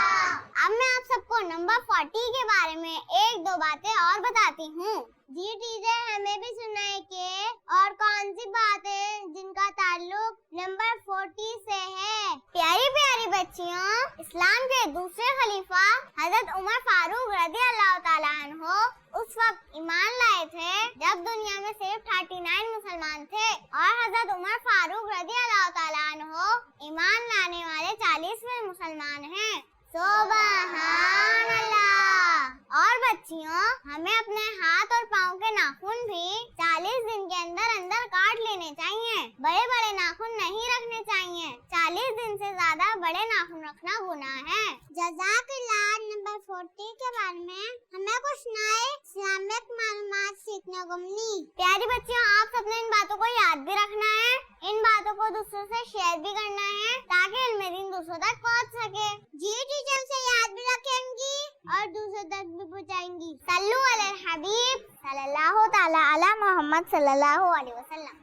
اب میں آپ سب کو نمبر 40 کے بارے میں 1-2 باتیں اور بتاتی ہوں۔ جی ٹیچر، ہمیں بھی سنائے کہ اور کون سی باتیں جن کا تعلق نمبر 40 سے ہے؟ پیاری بچیوں، اسلام کے دوسرے خلیفہ حضرت عمر فاروق رضی اللہ تعالیٰ عنہ اس وقت ایمان لائے تھے جب دنیا میں صرف 39 مسلمان تھے، اور حضرت عمر فاروق رضی اللہ تعالیٰ عنہ ایمان لانے والے 40ویں مسلمان ہیں۔ سبحان اللہ۔ اور بچیوں، ہمیں اپنے ہاتھ اور پاؤں کے ناخن بھی 40 دن کے اندر کاٹ لینے چاہیے۔ بڑے ناخن نہیں رکھنے چاہیے۔ 40 دن سے زیادہ بڑے ناخن رکھنا گناہ ہے۔ جزاک اللہ۔ نمبر 40 کے بارے میں ہمیں کچھ نئے اسلامک معلومات سیکھنے کو ملی۔ پیاری بچیوں، آپ سب نے ان باتوں کو یاد بھی رکھنا ہے، ان باتوں کو دوسروں سے شیئر بھی کرنا ہے تاکہ علم دین دوسروں تک پہنچ سکے۔ جی ٹیچر سے یاد بھی رکھیں گی۔ बच्चों तक भी पहुंचाएंगी। सल्लु अलल हबीब सल्लल्लाहु ताला अला मोहम्मद सल्लल्लाहु अलैहि वसल्लम।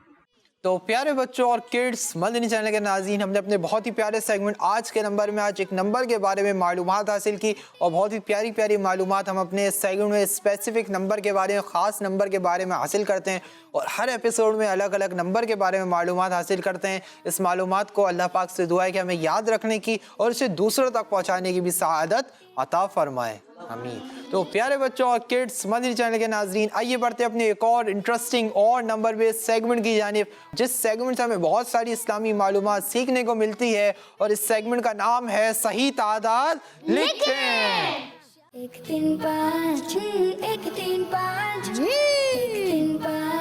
तो प्यारे बच्चों और किड्स मदनी चैनल के नाज़रीन, हमने अपने बहुत ही प्यारे सेगमेंट आज के नंबर में आज एक नंबर के बारे में मालूमात हासिल की और बहुत ही प्यारी प्यारी मालूमात हम अपने सेगमेंट में स्पेसिफिक नंबर के बारे में, ख़ास नंबर के बारे में हासिल करते हैं और हर एपिसोड में अलग अलग नंबर के बारे में मालूमात हासिल करते हैं। इस मालूमात को अल्लाह पाक से दुआ है कि हमें याद रखने की और इसे दूसरों तक पहुँचाने की भी सआदत अता फरमाए, आमीन। तो प्यारे बच्चों और किड्स मदनी चैनल के नाज़रीन, आइए बढ़ते हैं अपने एक और इंटरेस्टिंग और नंबर बेस्ड सेगमेंट की जानिब, जिस सेगमेंट से हमें बहुत सारी इस्लामी मालूमात सीखने को मिलती है और इस सेगमेंट का नाम है सही तादाद लिखें। 1 3 5 1 3 5 3 5।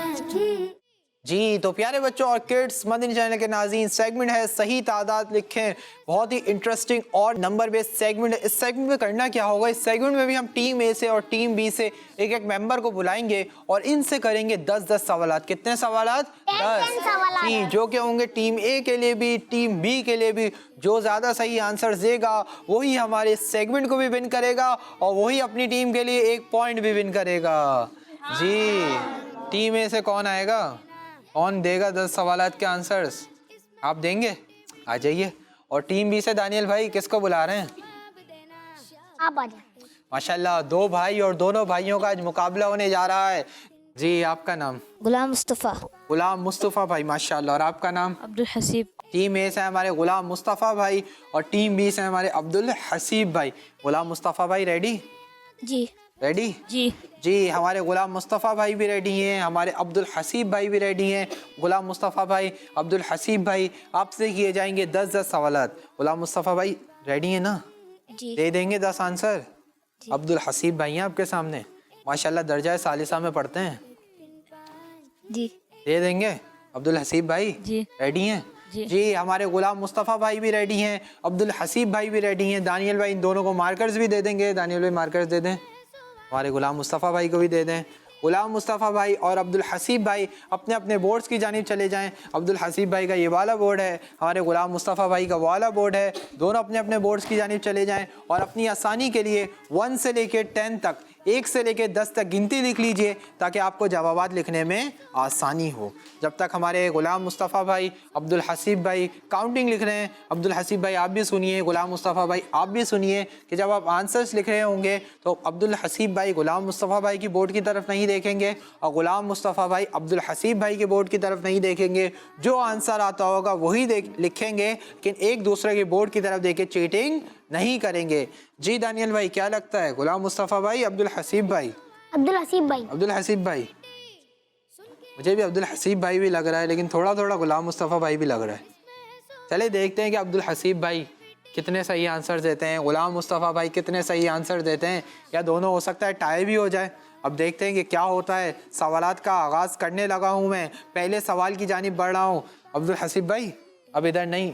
जी तो प्यारे बच्चों और किड्स मदनी चैनल के नाज़रीन, सेगमेंट है सही तादाद लिखें। बहुत ही इंटरेस्टिंग और नंबर बेस्ड सेगमेंट है। इस सेगमेंट में करना क्या होगा, इस सेगमेंट में भी हम टीम ए से और टीम बी से एक एक मेंबर को बुलाएंगे और इनसे करेंगे 10-10 सवालात। कितने सवालात? 10 जी, जो कि होंगे टीम ए के लिए भी, टीम बी के लिए भी। जो ज़्यादा सही आंसर देगा वही हमारे सेगमेंट को भी विन करेगा और वही अपनी टीम के लिए 1 पॉइंट भी विन करेगा। जी, टीम ए से कौन आएगा, कौन देगा 10 सवालात के आंसर्स? आप देंगे? आ जाइए। और टीम बी से दानियल भाई किसको बुला रहे हैं? आप आ जाओ। माशाल्लाह, 2 भाई और दोनों भाइयों का आज मुकाबला होने जा रहा है। जी, आपका नाम? गुलाम मुस्तफ़ा। गुलाम मुस्तफ़ा भाई, माशाल्लाह। और आपका नाम? अब्दुल हसीब। टीम ए से हमारे गुलाम मुस्तफ़ा भाई और टीम बी से हमारे अब्दुल हसीब भाई। गुलाम मुस्तफ़ा भाई रेडी? जी रेडी? जी जी, हमारे गुलाम मुस्तफ़ा भाई भी रेडी हैं, हमारे अब्दुल हसीब भाई भी रेडी हैं। गुलाम मुस्तफ़ा भाई, अब्दुल हसीब भाई, आपसे किए जाएंगे 10-10 सवालात। गुलाम मुस्तफ़ा भाई रेडी हैं ना? जी दे देंगे 10 आंसर? अब्दुल हसीब भाई हैं आपके सामने, माशाल्लाह दर्जा सालिसा में पढ़ते हैं। जी दे देंगे अब्दुल हसीब भाई? जी रेडी हैं? जी जी, हमारे गुलाम मुस्तफ़ा भाई भी रेडी हैं, अब्दुल हसीब भाई भी रेडी हैं। दानियल भाई इन दोनों को मार्कर्स भी दे देंगे। दानियल भाई मार्कर्स दे दें, हमारे गुलाम मुस्तफ़ा भाई को भी दे दें। गुलाम मुस्तफ़ा भाई और अब्दुल हसीब भाई अपने अपने बोर्ड्स की जानिब चले जाएं। अब्दुल हसीब भाई का ये वाला बोर्ड है, हमारे गुलाम मुस्तफ़ा भाई का वाला बोर्ड है। दोनों अपने अपने बोर्ड्स की जानिब चले जाएं और अपनी आसानी के लिए 1 से लेकर 10 तक, 1 से लेकर 10 तक गिनती लिख लीजिए ताकि आपको जवाबात लिखने में आसानी हो। जब तक हमारे गुलाम मुस्तफ़ा भाई, अब्दुल हसीब भाई काउंटिंग लिख रहे हैं, अब्दुल हसीब भाई आप भी सुनिए, गुलाम मुस्तफ़ा भाई आप भी सुनिए कि जब आप आंसर्स लिख रहे होंगे तो अब्दुल हसीब भाई गुलाम मुस्तफ़ा भाई की बोर्ड की तरफ नहीं देखेंगे और गुलाम मुस्तफ़ा भाई अब्दुल हसीब भाई के बोर्ड की तरफ नहीं देखेंगे। जो आंसर आता होगा वही लिखेंगे, लेकिन एक दूसरे के बोर्ड की तरफ देख के चीटिंग नहीं करेंगे। जी दानियल भाई, क्या लगता है, गुलाम मुस्तफ़ा भाई, अब्दुल हसीब भाई? अब्दुल हसीब भाई। अब्दुल हसीब भाई, मुझे भी अब्दुल हसीब भाई भी लग रहा है, लेकिन थोड़ा थोड़ा गुलाम मुस्तफ़ा भाई भी लग रहा है। चले देखते हैं कि अब्दुल हसीब भाई कितने सही आंसर देते हैं, गुलाम मुस्तफ़ा भाई कितने सही आंसर देते हैं, या दोनों हो सकता है टाई भी हो जाए। अब देखते हैं कि क्या होता है। सवालात का आगाज़ करने लगा हूँ मैं, पहले सवाल की जानिब बढ़ रहा हूँ। अब्दुल हसीब भाई अब इधर नहीं,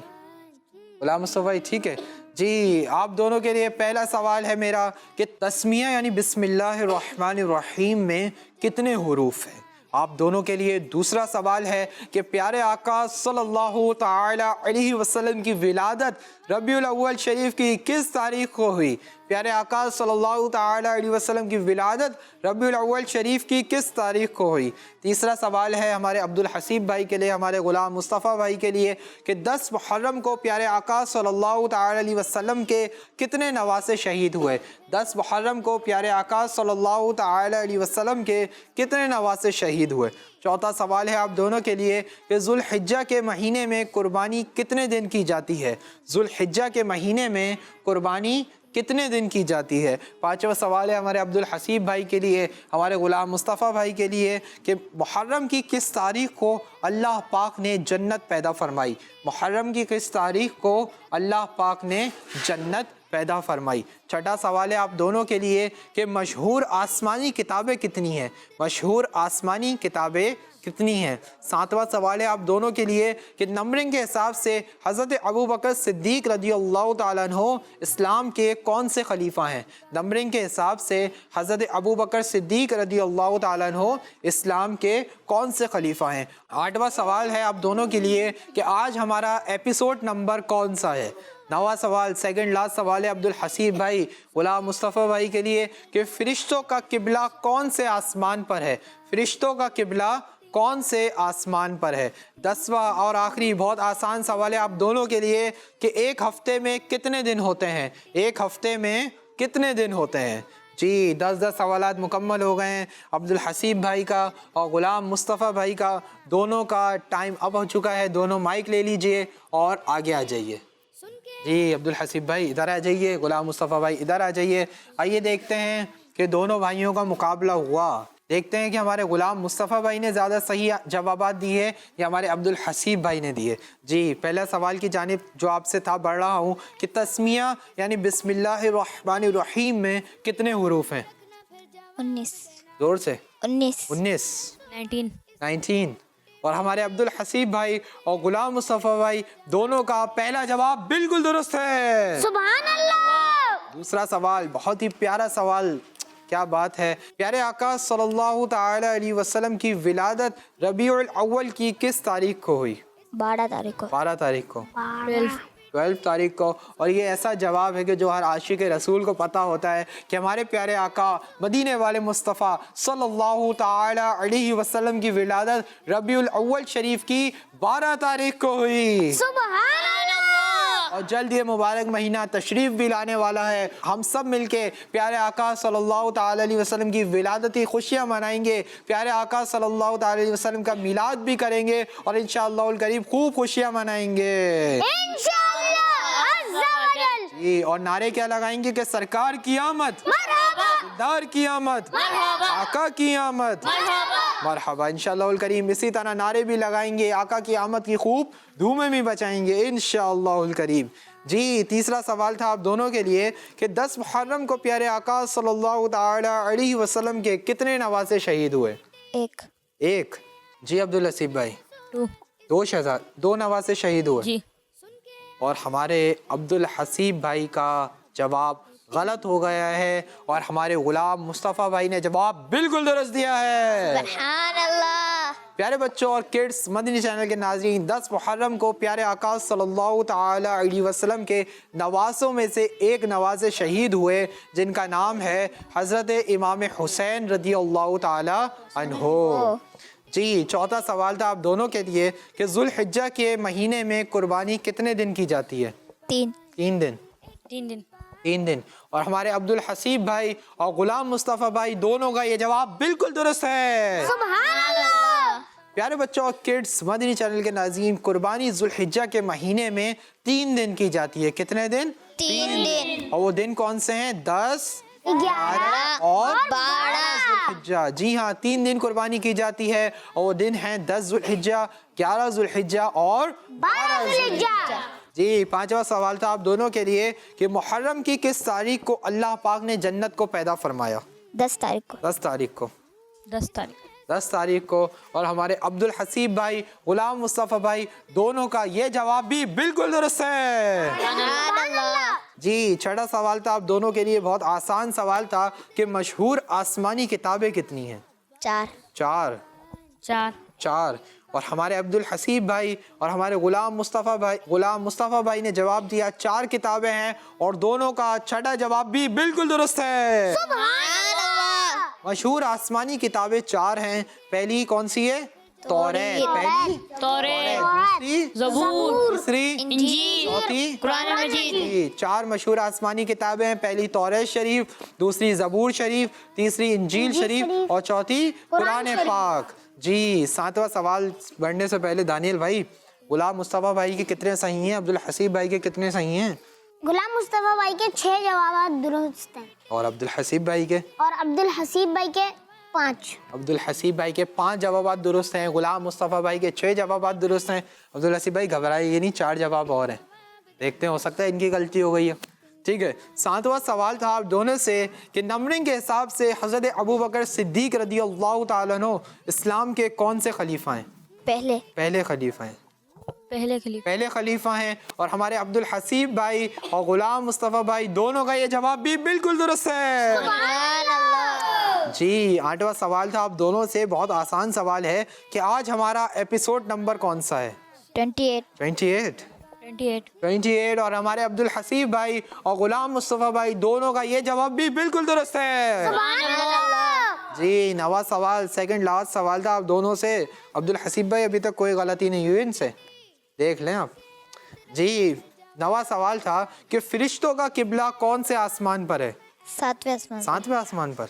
गुलाम मुस्तफ़ा भाई ठीक है जी। आप दोनों के लिए पहला सवाल है मेरा कि तस्मिया यानी बिस्मिल्लाहिर्रहमानिर्रहीम में कितने हुरूफ हैं। आप दोनों के लिए दूसरा सवाल है कि प्यारे आका सल्लल्लाहु ताला अलैहि वसल्लम की विलादत रबीउल अव्वल शरीफ की किस तारीख को हुई? प्यारे आका सल्लल्लाहु ताला अलैहि वसल्लम की विलादत रबीउल अव्वल शरीफ की किस तारीख को हुई? तीसरा सवाल है हमारे अब्दुल हसीब भाई के लिए, हमारे गुलाम मुस्तफ़ा भाई के लिए कि 10 मुहर्रम को प्यारे आका सल्लल्लाहु ताला अलैहि वसल्लम के कितने नवासे शहीद हुए? 10 मुहर्रम को प्यारे आका सल्लल्लाहु ताला अलैहि वसल्लम के कितने नवासे शहीद हुए? चौथा सवाल है आप दोनों के लिए कि ज़ुल्हिज्जा के महीने में कुर्बानी कितने दिन की जाती है? ज़ुल्हिज्जा के महीने में कुर्बानी कितने दिन की जाती है? पांचवा सवाल है हमारे अब्दुल हसीब भाई के लिए, हमारे गुलाम मुस्तफ़ा भाई के लिए कि मुहर्रम की किस तारीख़ को अल्लाह पाक ने जन्नत पैदा फरमाई? मुहर्रम की किस तारीख़ को अल्लाह पाक ने जन्नत पैदा फरमाई? छठा सवाल है आप दोनों के लिए कि मशहूर आसमानी किताबें कितनी हैं? मशहूर आसमानी किताबें कितनी हैं? सातवां सवाल है आप दोनों के लिए कि नंबरिंग के हिसाब से हज़रत अबू बकर सिद्दीक़ रज़ियल्लाहु ताला अन्हु इस्लाम के कौन से खलीफा हैं? नंबरिंग के हिसाब से हज़रत अबू बकर सिद्दीक़ रज़ियल्लाहु ताला अन्हु इस्लाम के कौन से खलीफा हैं? आठवां सवाल है आप दोनों के लिए कि आज हमारा एपिसोड नंबर कौन सा है? 9वां सवाल, सेकंड लास्ट सवाल है अब्दुल हसीब भाई गुलाम मुस्तफ़ा भाई के लिए कि फरिश्तों का किबला कौन से आसमान पर है? फरिश्तों का किबला कौन से आसमान पर है? 10वां और आखिरी बहुत आसान सवाल है आप दोनों के लिए कि एक हफ्ते में कितने दिन होते हैं? एक हफ्ते में कितने दिन होते हैं? जी 10-10 सवालात मुकम्मल हो गए हैं। अब्दुल हसीब भाई का और गुलाम मुस्तफ़ा भाई का दोनों का टाइम अप हो चुका है। दोनों माइक ले लीजिए और आगे आ जाइए। जी अब्दुल हसीब भाई इधर आ जाइए, गुलाम मुस्तफ़ा भाई इधर आ जाइए। आइए देखते हैं कि दोनों भाइयों का मुकाबला हुआ। देखते हैं कि हमारे गुलाम मुस्तफ़ा भाई ने ज़्यादा सही जवाबात दिए या हमारे अब्दुल हसीब भाई ने दिए। जी पहला सवाल की जानिब जो आपसे था बढ़ रहा हूँ कि तस्मिया यानी बिस्मिल्लाहिर्रहमानिर्रहीम में कितने हुरूफ हैं? 19 जोर से 19 19 और हमारे अब्दुल हसीब भाई और गुलाम मुस्तफ़ा भाई दोनों का पहला जवाब बिल्कुल दुरुस्त है। सुभान अल्लाह। दूसरा सवाल बहुत ही प्यारा सवाल, क्या बात है। प्यारे आका सल्लल्लाहु ताला अलैहि वसल्लम की विलादत रबीउल अव्वल की किस तारीख को हुई? 12 तारीख को 12 तारीख को 12 तारीख को। और ये ऐसा जवाब है कि जो हर आशिक रसूल को पता होता है कि हमारे प्यारे आका मदीने वाले मुस्तफ़ा सल्लल्लाहु ताला अलैहि वसल्लम की विलादत रबीउल अव्वल शरीफ की 12 तारीख को हुई। सुभान अल्लाह। और जल्द ये मुबारक महीना तशरीफ भी लाने वाला है। हम सब मिलके प्यारे आका सल्लल्लाहु ताला अलैहि वसल्लम की विलादती खुशियाँ मनाएंगे, प्यारे आका सल्लल्लाहु ताला अलैहि वसल्लम का मिलाद भी करेंगे और इंशाअल्लाहुल करीम खूब खुशियाँ मनाएंगे जी। और नारे क्या लगाएंगे कि सरकार की आमद, दार की आमद, आका की आमद, मरहबा। इंशाअल्लाहुल करीम इसी तरह नारे भी लगाएंगे, आका की आमद की खूब धूमें भी बचाएंगे इंशाअल्लाहुल करीम। जी तीसरा सवाल था आप दोनों के लिए कि 10 मुहर्रम को प्यारे आका सल्लल्लाहु ताला अलैहि वसल्लम के कितने नवासे शहीद हुए? एक। जी अब्दुल हसीब भाई 2 नवासे शहीद हुए जी। और हमारे अब्दुल हसीब भाई का जवाब गलत हो गया है और हमारे गुलाम मुस्तफ़ा भाई ने जवाब बिल्कुल दुरुस्त दिया है। सुभान अल्लाह। प्यारे बच्चों और किड्स मदनी चैनल के नाज़रीन, 10 मुहर्रम को प्यारे आका सल्लल्लाहु ताला अलैहि वसल्लम के नवासों में से एक नवासे शहीद हुए जिनका नाम है हज़रत इमाम हुसैन रदियल्लाहु ताला अन्हो। जी चौथा सवाल था आप दोनों के लिए कि ज़ुल्हिज्जा के महीने में कुर्बानी कितने दिन की जाती है? 3 दिन। और हमारे अब्दुल हसीब भाई और गुलाम मुस्तफ़ा भाई दोनों का ये जवाब बिल्कुल दुरुस्त है। सुभान अल्लाह। प्यारे बच्चों और किड्स मदनी चैनल के नाज़रीन, कुर्बानी ज़ुल्हिज्जा के महीने में 3 दिन की जाती है। कितने दिन? 3 दिन। और वो दिन कौन से हैं? 10, 11 और 12 ज़ुल्हिज्जा। जी हाँ 3 दिन कुर्बानी की जाती है और वो दिन हैं 10 ज़ुल्हिज्जा, 11 ज़ुल्हिज्जा और 12 ज़ुल्हिज्जा। जी पांचवा सवाल था आप दोनों के लिए कि मुहर्रम की किस तारीख को अल्लाह पाक ने जन्नत को पैदा फरमाया? 10 तारीख को 10 तारीख को। और हमारे अब्दुल हसीब भाई गुलाम मुस्तफ़ा भाई दोनों का ये जवाब भी बिल्कुल दुरुस्त है। जी छठा सवाल था आप दोनों के लिए बहुत आसान सवाल था कि मशहूर आसमानी किताबें कितनी हैं? 4। और हमारे अब्दुल हसीब भाई और हमारे गुलाम मुस्तफ़ा भाई ने जवाब दिया 4 किताबें हैं और दोनों का छठा जवाब भी बिल्कुल दुरुस्त है। मशहूर आसमानी किताबें 4 हैं। पहली कौन सी है? तौरेत, दूसरी ज़बूर, तीसरी इंजील, चौथी कुरान मजीद। 4 मशहूर आसमानी किताबें हैं। पहली तौरेत शरीफ, दूसरी ज़बूर शरीफ, तीसरी इंजील शरीफ और चौथी कुरान पाक। जी 7वां सवाल बढ़ने से पहले दानियल भाई गुलाम मुस्तफ़ा भाई के कितने सही हैं? अब्दुल हसीब भाई के कितने सही हैं? गुलाम मुस्तफा भाई के 6 जवाब दुरुस्त हैं और अब्दुल हसीब भाई के? और अब्दुल हसीब भाई के 5। अब्दुल हसीब भाई के 5 जवाब दुरुस्त हैं। गुलाम मुस्तफ़ा भाई के 6 जवाब दुरुस्त हैं। अब्दुल हसीब भाई घबराइए नहीं, 4 जवाब और हैं। देखते हैं हो सकता है इनकी गलती हो गई है। ठीक है 7वां सवाल था आप दोनों से कि नंबरिंग के हिसाब से हज़रत अबू बकर सिद्दीक रदियल्लाहु ताला अन्हु इस्लाम के कौन से खलीफा हैं? पहले खलीफा हैं। और हमारे अब्दुल हसीब भाई और गुलाम मुस्तफ़ा भाई दोनों का ये जवाब भी बिल्कुल दुरुस्त है। जी 8वां सवाल था आप दोनों से, बहुत आसान सवाल है कि आज हमारा एपिसोड नंबर कौन सा है? 28। 28 और हमारे अब्दुल हसीब भाई और गुलाम मुस्तफ़ा भाई दोनों का ये जवाब भी बिल्कुल दुरुस्त है। जी, नवा सवाल, सेकंड लास्ट सवाल था आप दोनों से। अब्दुल हसीब भाई अभी तक कोई गलती नहीं हुई इनसे, देख लें आप। जी, नवा सवाल था कि फरिश्तों का किबला कौन से आसमान पर है? सातवें आसमान सातवें आसमान पर।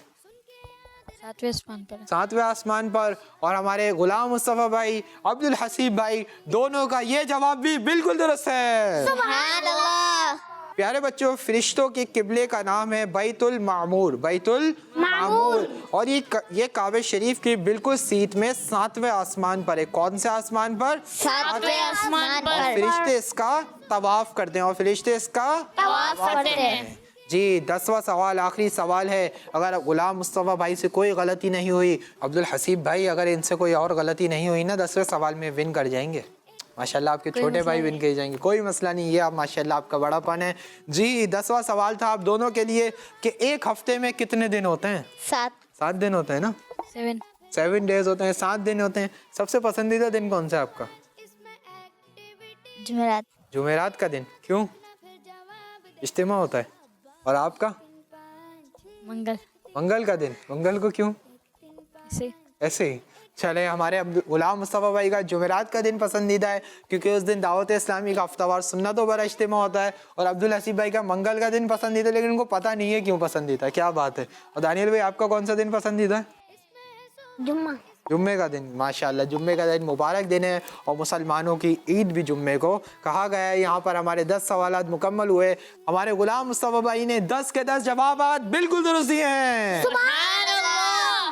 सातवें आसमान पर सातवें आसमान पर। और हमारे गुलाम मुस्तफ़ा भाई, अब्दुल हसीब भाई दोनों का ये जवाब भी बिल्कुल दुरुस्त है। सुभान अल्लाह। प्यारे बच्चों, फरिश्तों के किबले का नाम है बैतुल मामूर, बैतुल मामूर। और ये काबे शरीफ की बिल्कुल सीट में सातवें आसमान पर है। कौन से आसमान पर? सातवें आसमान और पर फरिश्ते इसका तवाफ करते हैं, और फरिश्ते इसका तवाफ करते हैं। जी, 10वां सवाल, आखिरी सवाल है। अगर गुलाम मुस्तफ़ा भाई से कोई गलती नहीं हुई, अब्दुल हसीब भाई अगर इनसे कोई और गलती नहीं हुई ना, 10वें सवाल में विन कर जाएंगे माशाल्लाह। आपके छोटे भाई विन कर जाएंगे, कोई मसला नहीं, ये आप माशाल्लाह आपका बड़ापन है। जी, 10वां सवाल था आप दोनों के लिए कि एक हफ्ते में कितने दिन होते हैं? 7 दिन होते हैं ना। 7 डेज होते हैं, 7 दिन होते हैं। सबसे पसंदीदा दिन कौन सा है आपका? जुमेरात। जुमेरात का दिन, क्यों? इज्तिमा होता है। और आपका? मंगल का दिन। मंगल को क्यों? ऐसे ही। चले, हमारे गुलाम मुस्तफ़ा भाई का जुमेरात का दिन पसंदीदा है क्योंकि उस दिन दावत इस्लामी का हफ्तावार सुन्नतों पर इज्तिमा होता है। और अब्दुल हसीब भाई का मंगल का दिन पसंदीदा है, लेकिन उनको पता नहीं है क्यों पसंदीदा है। क्या बात है। और दानियल भाई आपका कौन सा दिन पसंदीदा है? जुम्मे का दिन। माशाल्लाह, जुम्मे का दिन मुबारक दिन है और मुसलमानों की ईद भी जुम्मे को कहा गया है। यहाँ पर हमारे 10 सवालात मुकम्मल हुए। हमारे गुलाम मुस्तफ़ा भाई ने 10 के 10 जवाबात बिल्कुल दुरुस्त दिए हैं।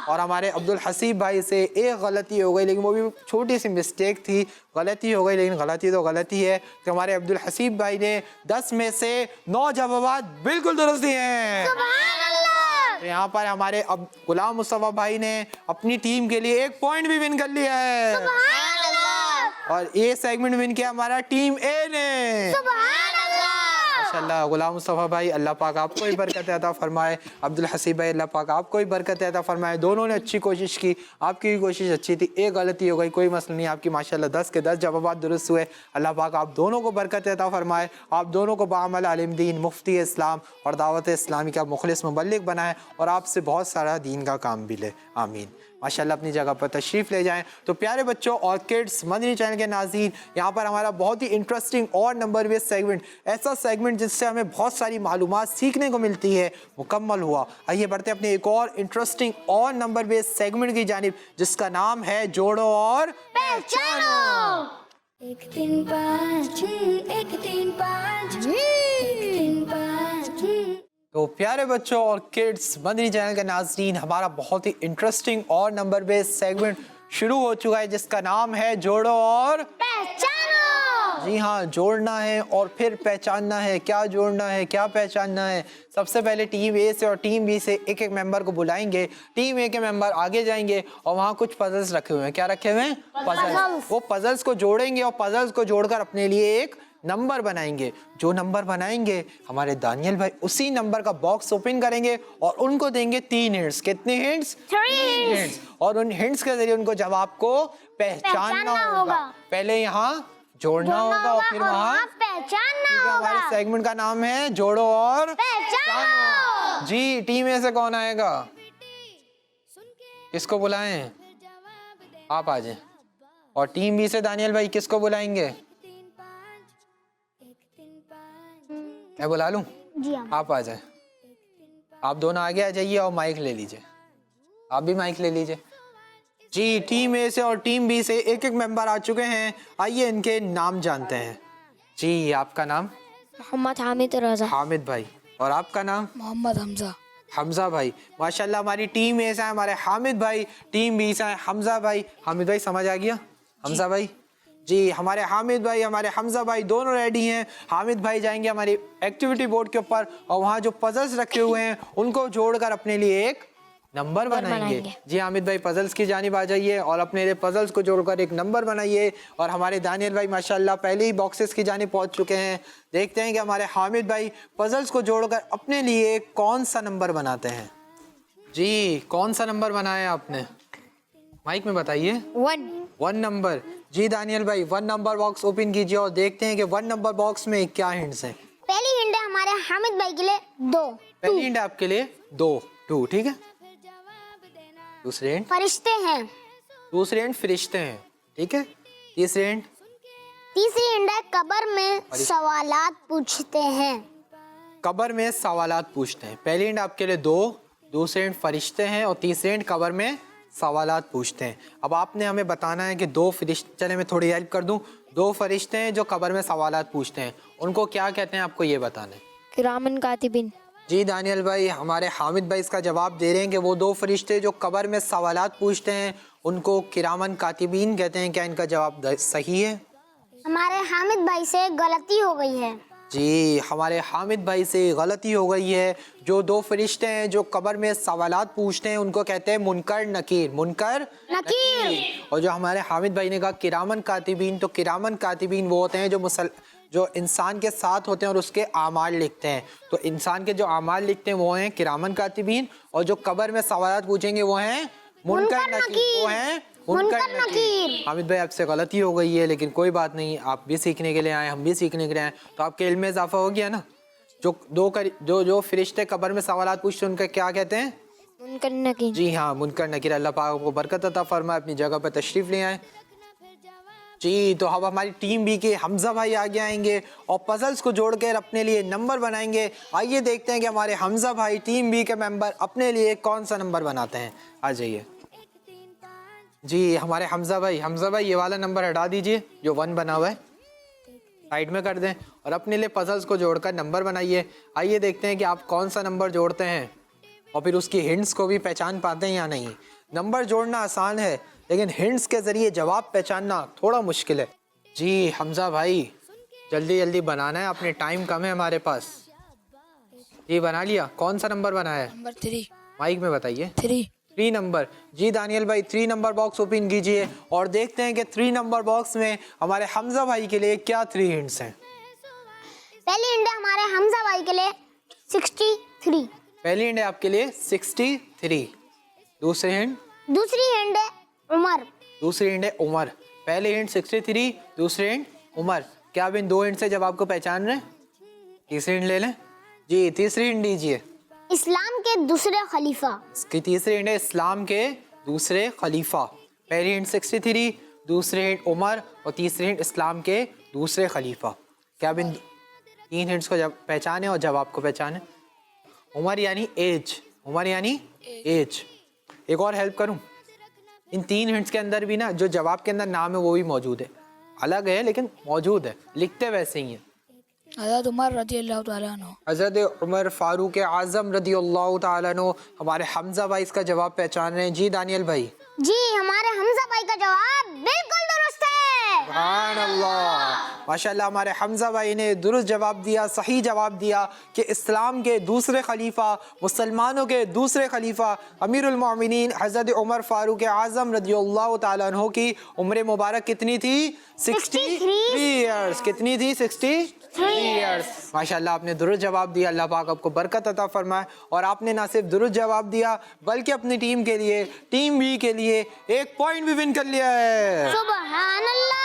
और हमारे अब्दुल हसीब भाई से एक गलती हो गई, लेकिन वो भी छोटी सी मिस्टेक थी, गलती हो गई, लेकिन गलती तो गलती है। तो हमारे अब्दुल हसीब भाई ने 10 में से 9 जवाबात बिल्कुल दुरुस्त दिए हैं। तो यहाँ पर हमारे अब गुलाम मुस्तफ़ा भाई ने अपनी टीम के लिए 1 पॉइंट भी विन कर लिया है। और ये सेगमेंट विन किया हमारा टीम ए ने। माशाल्लाह, गुलाम मुस्तफ़ा भाई अल्लाह पाक आपको ही बरकत अता फरमाए। अब्दुल हसीब भाई अल्लाह पाक आपको ही बरकत अता फरमाए। दोनों ने अच्छी कोशिश की, आपकी भी कोशिश अच्छी थी, एक गलती हो गई, कोई मसला नहीं। आपकी माशाल्लाह 10 के 10 जवाबात दुरुस्त हुए। अल्लाह पाक आप दोनों को बरकत अता फरमाए, आप दोनों को बाअमल आलिम दीन, मुफ्ती इस्लाम और दावत इस्लामी का मुखलिस मुबल्लिग बनाए और आपसे बहुत सारा दीन का काम भी ले। आमीन। माशाल्लाह, अपनी जगह पर तशरीफ़ ले जाएं। तो प्यारे बच्चों और किड्स, मदनी चैनल के नाज़रीन, यहाँ पर हमारा बहुत ही इंटरेस्टिंग और नंबर बेस्ड सेगमेंट, ऐसा सेगमेंट जिससे हमें बहुत सारी मालूमात सीखने को मिलती है, मुकम्मल हुआ। आइए बढ़ते हैं अपने एक और इंटरेस्टिंग और नंबर बेस्ड सेगमेंट की जानिब, जिसका नाम है जोड़ो और पहचानो। 1 3 5 1 3 5 1 3 5। तो प्यारे बच्चों और किड्स, मदनी चैनल के नाज़रीन, हमारा बहुत ही इंटरेस्टिंग और नंबर बेस्ड सेगमेंट शुरू हो चुका है, जिसका नाम है जोड़ो और पहचानो। जी हाँ, जोड़ना है और फिर पहचानना है। क्या जोड़ना है, क्या पहचानना है? सबसे पहले टीम ए से और टीम बी से एक एक मेंबर को बुलाएंगे। टीम ए के मेंबर आगे जाएंगे और वहाँ कुछ पजल्स रखे हुए हैं। क्या रखे हुए हैं? पजल्स। वो पजल्स को जोड़ेंगे और पजल्स को जोड़कर अपने लिए एक नंबर बनाएंगे। जो नंबर बनाएंगे हमारे दानियल भाई उसी नंबर का बॉक्स ओपन करेंगे और उनको देंगे 3 हिंट्स। कितने हिंट्स? 3 हिंट्स। और उन हिंट्स के जरिए उनको जवाब को पहचानना होगा। पहले यहाँ जोड़ना होगा और फिर वहाँ पहचानना होगा। हमारे सेगमेंट का नाम है जोड़ो और पहचानो। जी, टीम ए से कौन आएगा? किसको बुलाएं? आप आ जाएं। और टीम बी से दानियल भाई किसको बुलाएंगे? मैं बुला लूं? जी हाँ। आप आ जाएं। आप दोनों आगे आ जाइए और माइक ले लीजिए। आप भी माइक ले लीजिए। जी, टीम ए से और टीम बी से एक एक मेंबर आ चुके हैं। आइए इनके नाम जानते हैं। जी, आपका नाम? मोहम्मद हामिद रजा। हामिद भाई। और आपका नाम? मोहम्मद हमजा। हमजा भाई। माशाल्लाह, हमारी टीम ए से है हमारे हामिद भाई, टीम बी से है हमजा भाई। हामिद भाई समझ आ गया? हमजा भाई जी, हमारे हामिद भाई, हमारे हमजा भाई दोनों रेडी हैं। हामिद भाई जाएंगे हमारी एक्टिविटी बोर्ड के ऊपर और वहाँ जो पजल्स रखे हुए हैं उनको जोड़कर अपने लिए एक नंबर बनाएंगे। जी, हामिद भाई पजल्स की जानिब आ जाइए और अपने लिए पजल्स को जोड़कर एक नंबर बनाइए। और हमारे दानियल भाई माशाल्लाह पहले ही बॉक्सेस की जानिब पहुँच चुके हैं। देखते हैं कि हमारे हामिद भाई पजल्स को जोड़कर अपने लिए कौन सा नंबर बनाते हैं। जी, कौन सा नंबर बनाया आपने? माइक में बताइए। 1 1 नंबर। जी दानियल भाई 1 नंबर बॉक्स ओपन कीजिए और देखते हैं कि 1 नंबर बॉक्स में क्या हिंट्स हैं। पहली हिंट है हमारे हामिद भाई के लिए 2 पहली हिंट आपके लिए 2 ठीक है। दूसरी हिंट, फरिश्ते हैं। दूसरी हिंट फरिश्ते हैं, ठीक है। तीसरी हिंट, तीसरी हिंट है कब्र में सवालात पूछते हैं। कब्र में सवालात पूछते हैं। पहली हिंट आपके लिए 2, दूसरी हिंट फरिश्ते हैं और तीसरी हिंट कब्र में सवालात पूछते हैं। अब आपने हमें बताना है कि 2 फरिश्ते, चले मैं थोड़ी हेल्प कर दूं। 2 फरिश्ते हैं जो कब्र में सवालात पूछते हैं, उनको क्या कहते हैं आपको ये बताना है। किरामन कातिबिन। जी दानियल भाई हमारे हामिद भाई इसका जवाब दे रहे हैं कि वो 2 फरिश्ते जो कब्र में सवालात पूछते हैं उनको किरामन कातिबीन कहते हैं। क्या इनका जवाब सही है? हमारे हामिद भाई से गलती हो गई है। जी हमारे हामिद भाई से गलती हो गई है। जो 2 फरिश्ते हैं जो कब्र में सवालात पूछते हैं उनको कहते हैं मुनकर नकीर, मुनकर नकीर। और जो हमारे हामिद भाई ने कहा किरामन कातिबीन, तो किरामन कातिबीन वो होते हैं जो इंसान के साथ होते हैं और उसके आमाल लिखते हैं। तो इंसान के जो आमाल लिखते हैं वो हैं किरामन कातिबीन, और जो कब्र में सवालात पूछेंगे वो हैं मुनकर नकीर, वो हैं मुनकर नकीर। हामिद भाई आपसे गलती हो गई है, लेकिन कोई बात नहीं, आप भी सीखने के लिए आए, हम भी सीखने के लिए आए, तो आपके इल्म में इजाफा हो गया ना। जो फरिश्ते कब्र में सवालात पूछते हैं उनका क्या कहते हैं? मुनकर नकीर। जी हाँ, मुनकर नकीर। अल्लाह पाक आपको बरकत अता फरमाए, अपनी जगह पर तशरीफ ले आए। जी तो अब हमारी टीम बी के हमजा भाई आगे आएंगे और पजल्स को जोड़कर अपने लिए नंबर बनाएंगे। आइए देखते हैं कि हमारे हमजा भाई टीम बी के मेंबर अपने लिए कौन सा नंबर बनाते हैं। आ जाइए जी हमारे हमजा भाई ये वाला नंबर हटा दीजिए जो 1 बना हुआ है, साइड में कर दें और अपने लिए पजल्स को जोड़कर नंबर बनाइए। आइए देखते हैं कि आप कौन सा नंबर जोड़ते हैं और फिर उसकी हिंट्स को भी पहचान पाते हैं या नहीं। नंबर जोड़ना आसान है लेकिन हिंट्स के ज़रिए जवाब पहचानना थोड़ा मुश्किल है। जी हमजा भाई जल्दी जल्दी बनाना है, अपने टाइम कम है हमारे पास। जी बना लिया? कौन सा नंबर बनाया है? नंबर 3। माइक में बताइए। 3 नंबर। जी दानियल भाई 3 नंबर बॉक्स ओपन कीजिए और देखते हैं कि 3 नंबर बॉक्स में हमारे हमजा भाई के लिए क्या 3 हिंट्स हैं। पहली हिंट है हमारे हमजा भाई के लिए 63। पहली हिंट है आपके लिए 63। दूसरी हिंट है उमर। दूसरी हिंट है उमर। पहली हिंट 63, दूसरी हिंट उमर। क्या आप इन 2 हिंट से जवाब को पहचान रहे हैं? तीसरी हिंट ले लें। जी तीसरी हिंट दीजिए। इस्लाम के दूसरे खलीफा। इसकी तीसरी हिंट है इस्लाम के दूसरे खलीफा। पहली हिंट 63, दूसरी हिंट उमर और तीसरी हिंट इस्लाम के दूसरे खलीफा। क्या आप इन 3 हिंट्स को पहचाने और जवाब को पहचाने? उमर यानी एज, उमर यानी एज। एक और हेल्प करूं, इन 3 हिंट्स के अंदर भी ना जो जवाब के अंदर नाम है वो भी मौजूद है, अलग है लेकिन मौजूद है, लिखते वैसे ही है। हज़रत उमर रज़ियल्लाहु ताला अन्हु। हज़रत उमर फारूक आज़म रज़ियल्लाहु ताला अन्हु। हमारे हमजा भाई इसका जवाब पहचान रहे हैं। जी दानियल भाई। जी हमारे हमजा भाई का जवाब बिल्कुल दुरुस्त है। सुभान अल्लाह, माशाल्लाह हमारे हमजा भाई ने दुरुस्त जवाब दिया, सही जवाब दिया कि इस्लाम के दूसरे खलीफा, मुसलमानों के दूसरे खलीफा अमीरुल मोमिनीन हज़रत उमर फारूक आज़म रज़ियल्लाहु ताला अन्हु की उम्र मुबारक कितनी थी? 63 ईयर्स। कितनी थी? 63 ईयर्स। माशाल्लाह आपने दुरुस्त जवाब दिया, अल्लाह पाक आपको बरकत अता फरमाए। और आपने ना सिर्फ दुरुस्त जवाब दिया बल्कि अपनी टीम के लिए, टीम बी के लिए 1 पॉइंट भी विन कर लिया है। सुभान अल्लाह।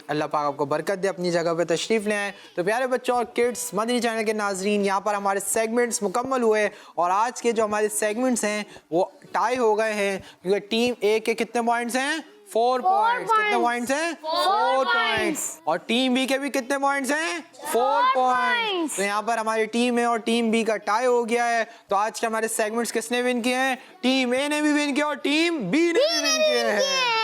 अल्लाह पाक आपको बरकत दे, अपनी जगह पे तशरीफ ले आए। तो प्यारे बच्चों और किड्स मदनी चैनल के नाजरीन, यहाँ पर हमारे सेगमेंट्स मुकम्मल हुए और आज के जो हमारे सेगमेंट्स हैं वो टाई हो गए हैं क्योंकि टीम ए के कितने पॉइंट्स हैं? 4 पॉइंट्स। कितने पॉइंट्स हैं? 4 पॉइंट्स। और टीम बी के भी कितने पॉइंट्स हैं? 4 पॉइंट्स। तो यहाँ पर हमारी टीम ए और टीम बी का टाई हो गया है। तो आज के हमारे सेगमेंट्स किसने विन किए हैं? टीम ए ने भी विन किया और टीम बी ने भी विन किए हैं।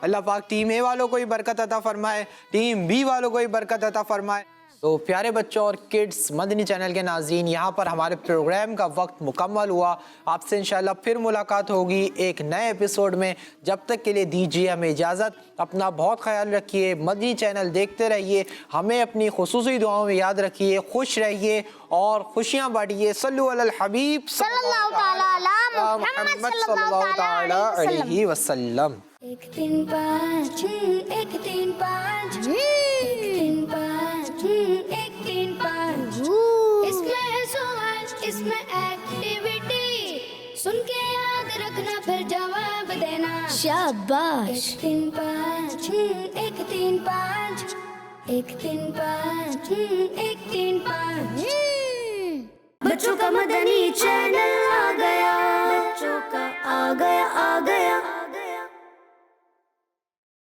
अल्लाह पाक टीम ए वालों को ही बरकत अता फरमाए, टीम बी वालों को ही बरकत अता फरमाए। तो प्यारे बच्चों और किड्स मदनी चैनल के नाज़रीन, यहाँ पर हमारे प्रोग्राम का वक्त मुकम्मल हुआ। आपसे इंशाल्लाह फिर मुलाकात होगी एक नए एपिसोड में। जब तक के लिए दीजिए हमें इजाज़त। अपना बहुत ख्याल रखिए, मदनी चैनल देखते रहिए, हमें अपनी खुसूसी दुआओं में याद रखिए, खुश रहिए और खुशियाँ बांटिए। सल्लु अलल हबीब सल्लल्लाहु ताला अला मुहम्मद सल्लल्लाहु ताला अलैहि वसल्लम। 1 3 5 1 3 5 1 3 5 1 3 5। इसमें है सवाल, इसमें एक्टिविटी, सुन के याद रखना। पूछना फिर जवाब देना। शाबाश। 1 3 5 1 3 5 1 3 5 1 3 5। बच्चों का मदन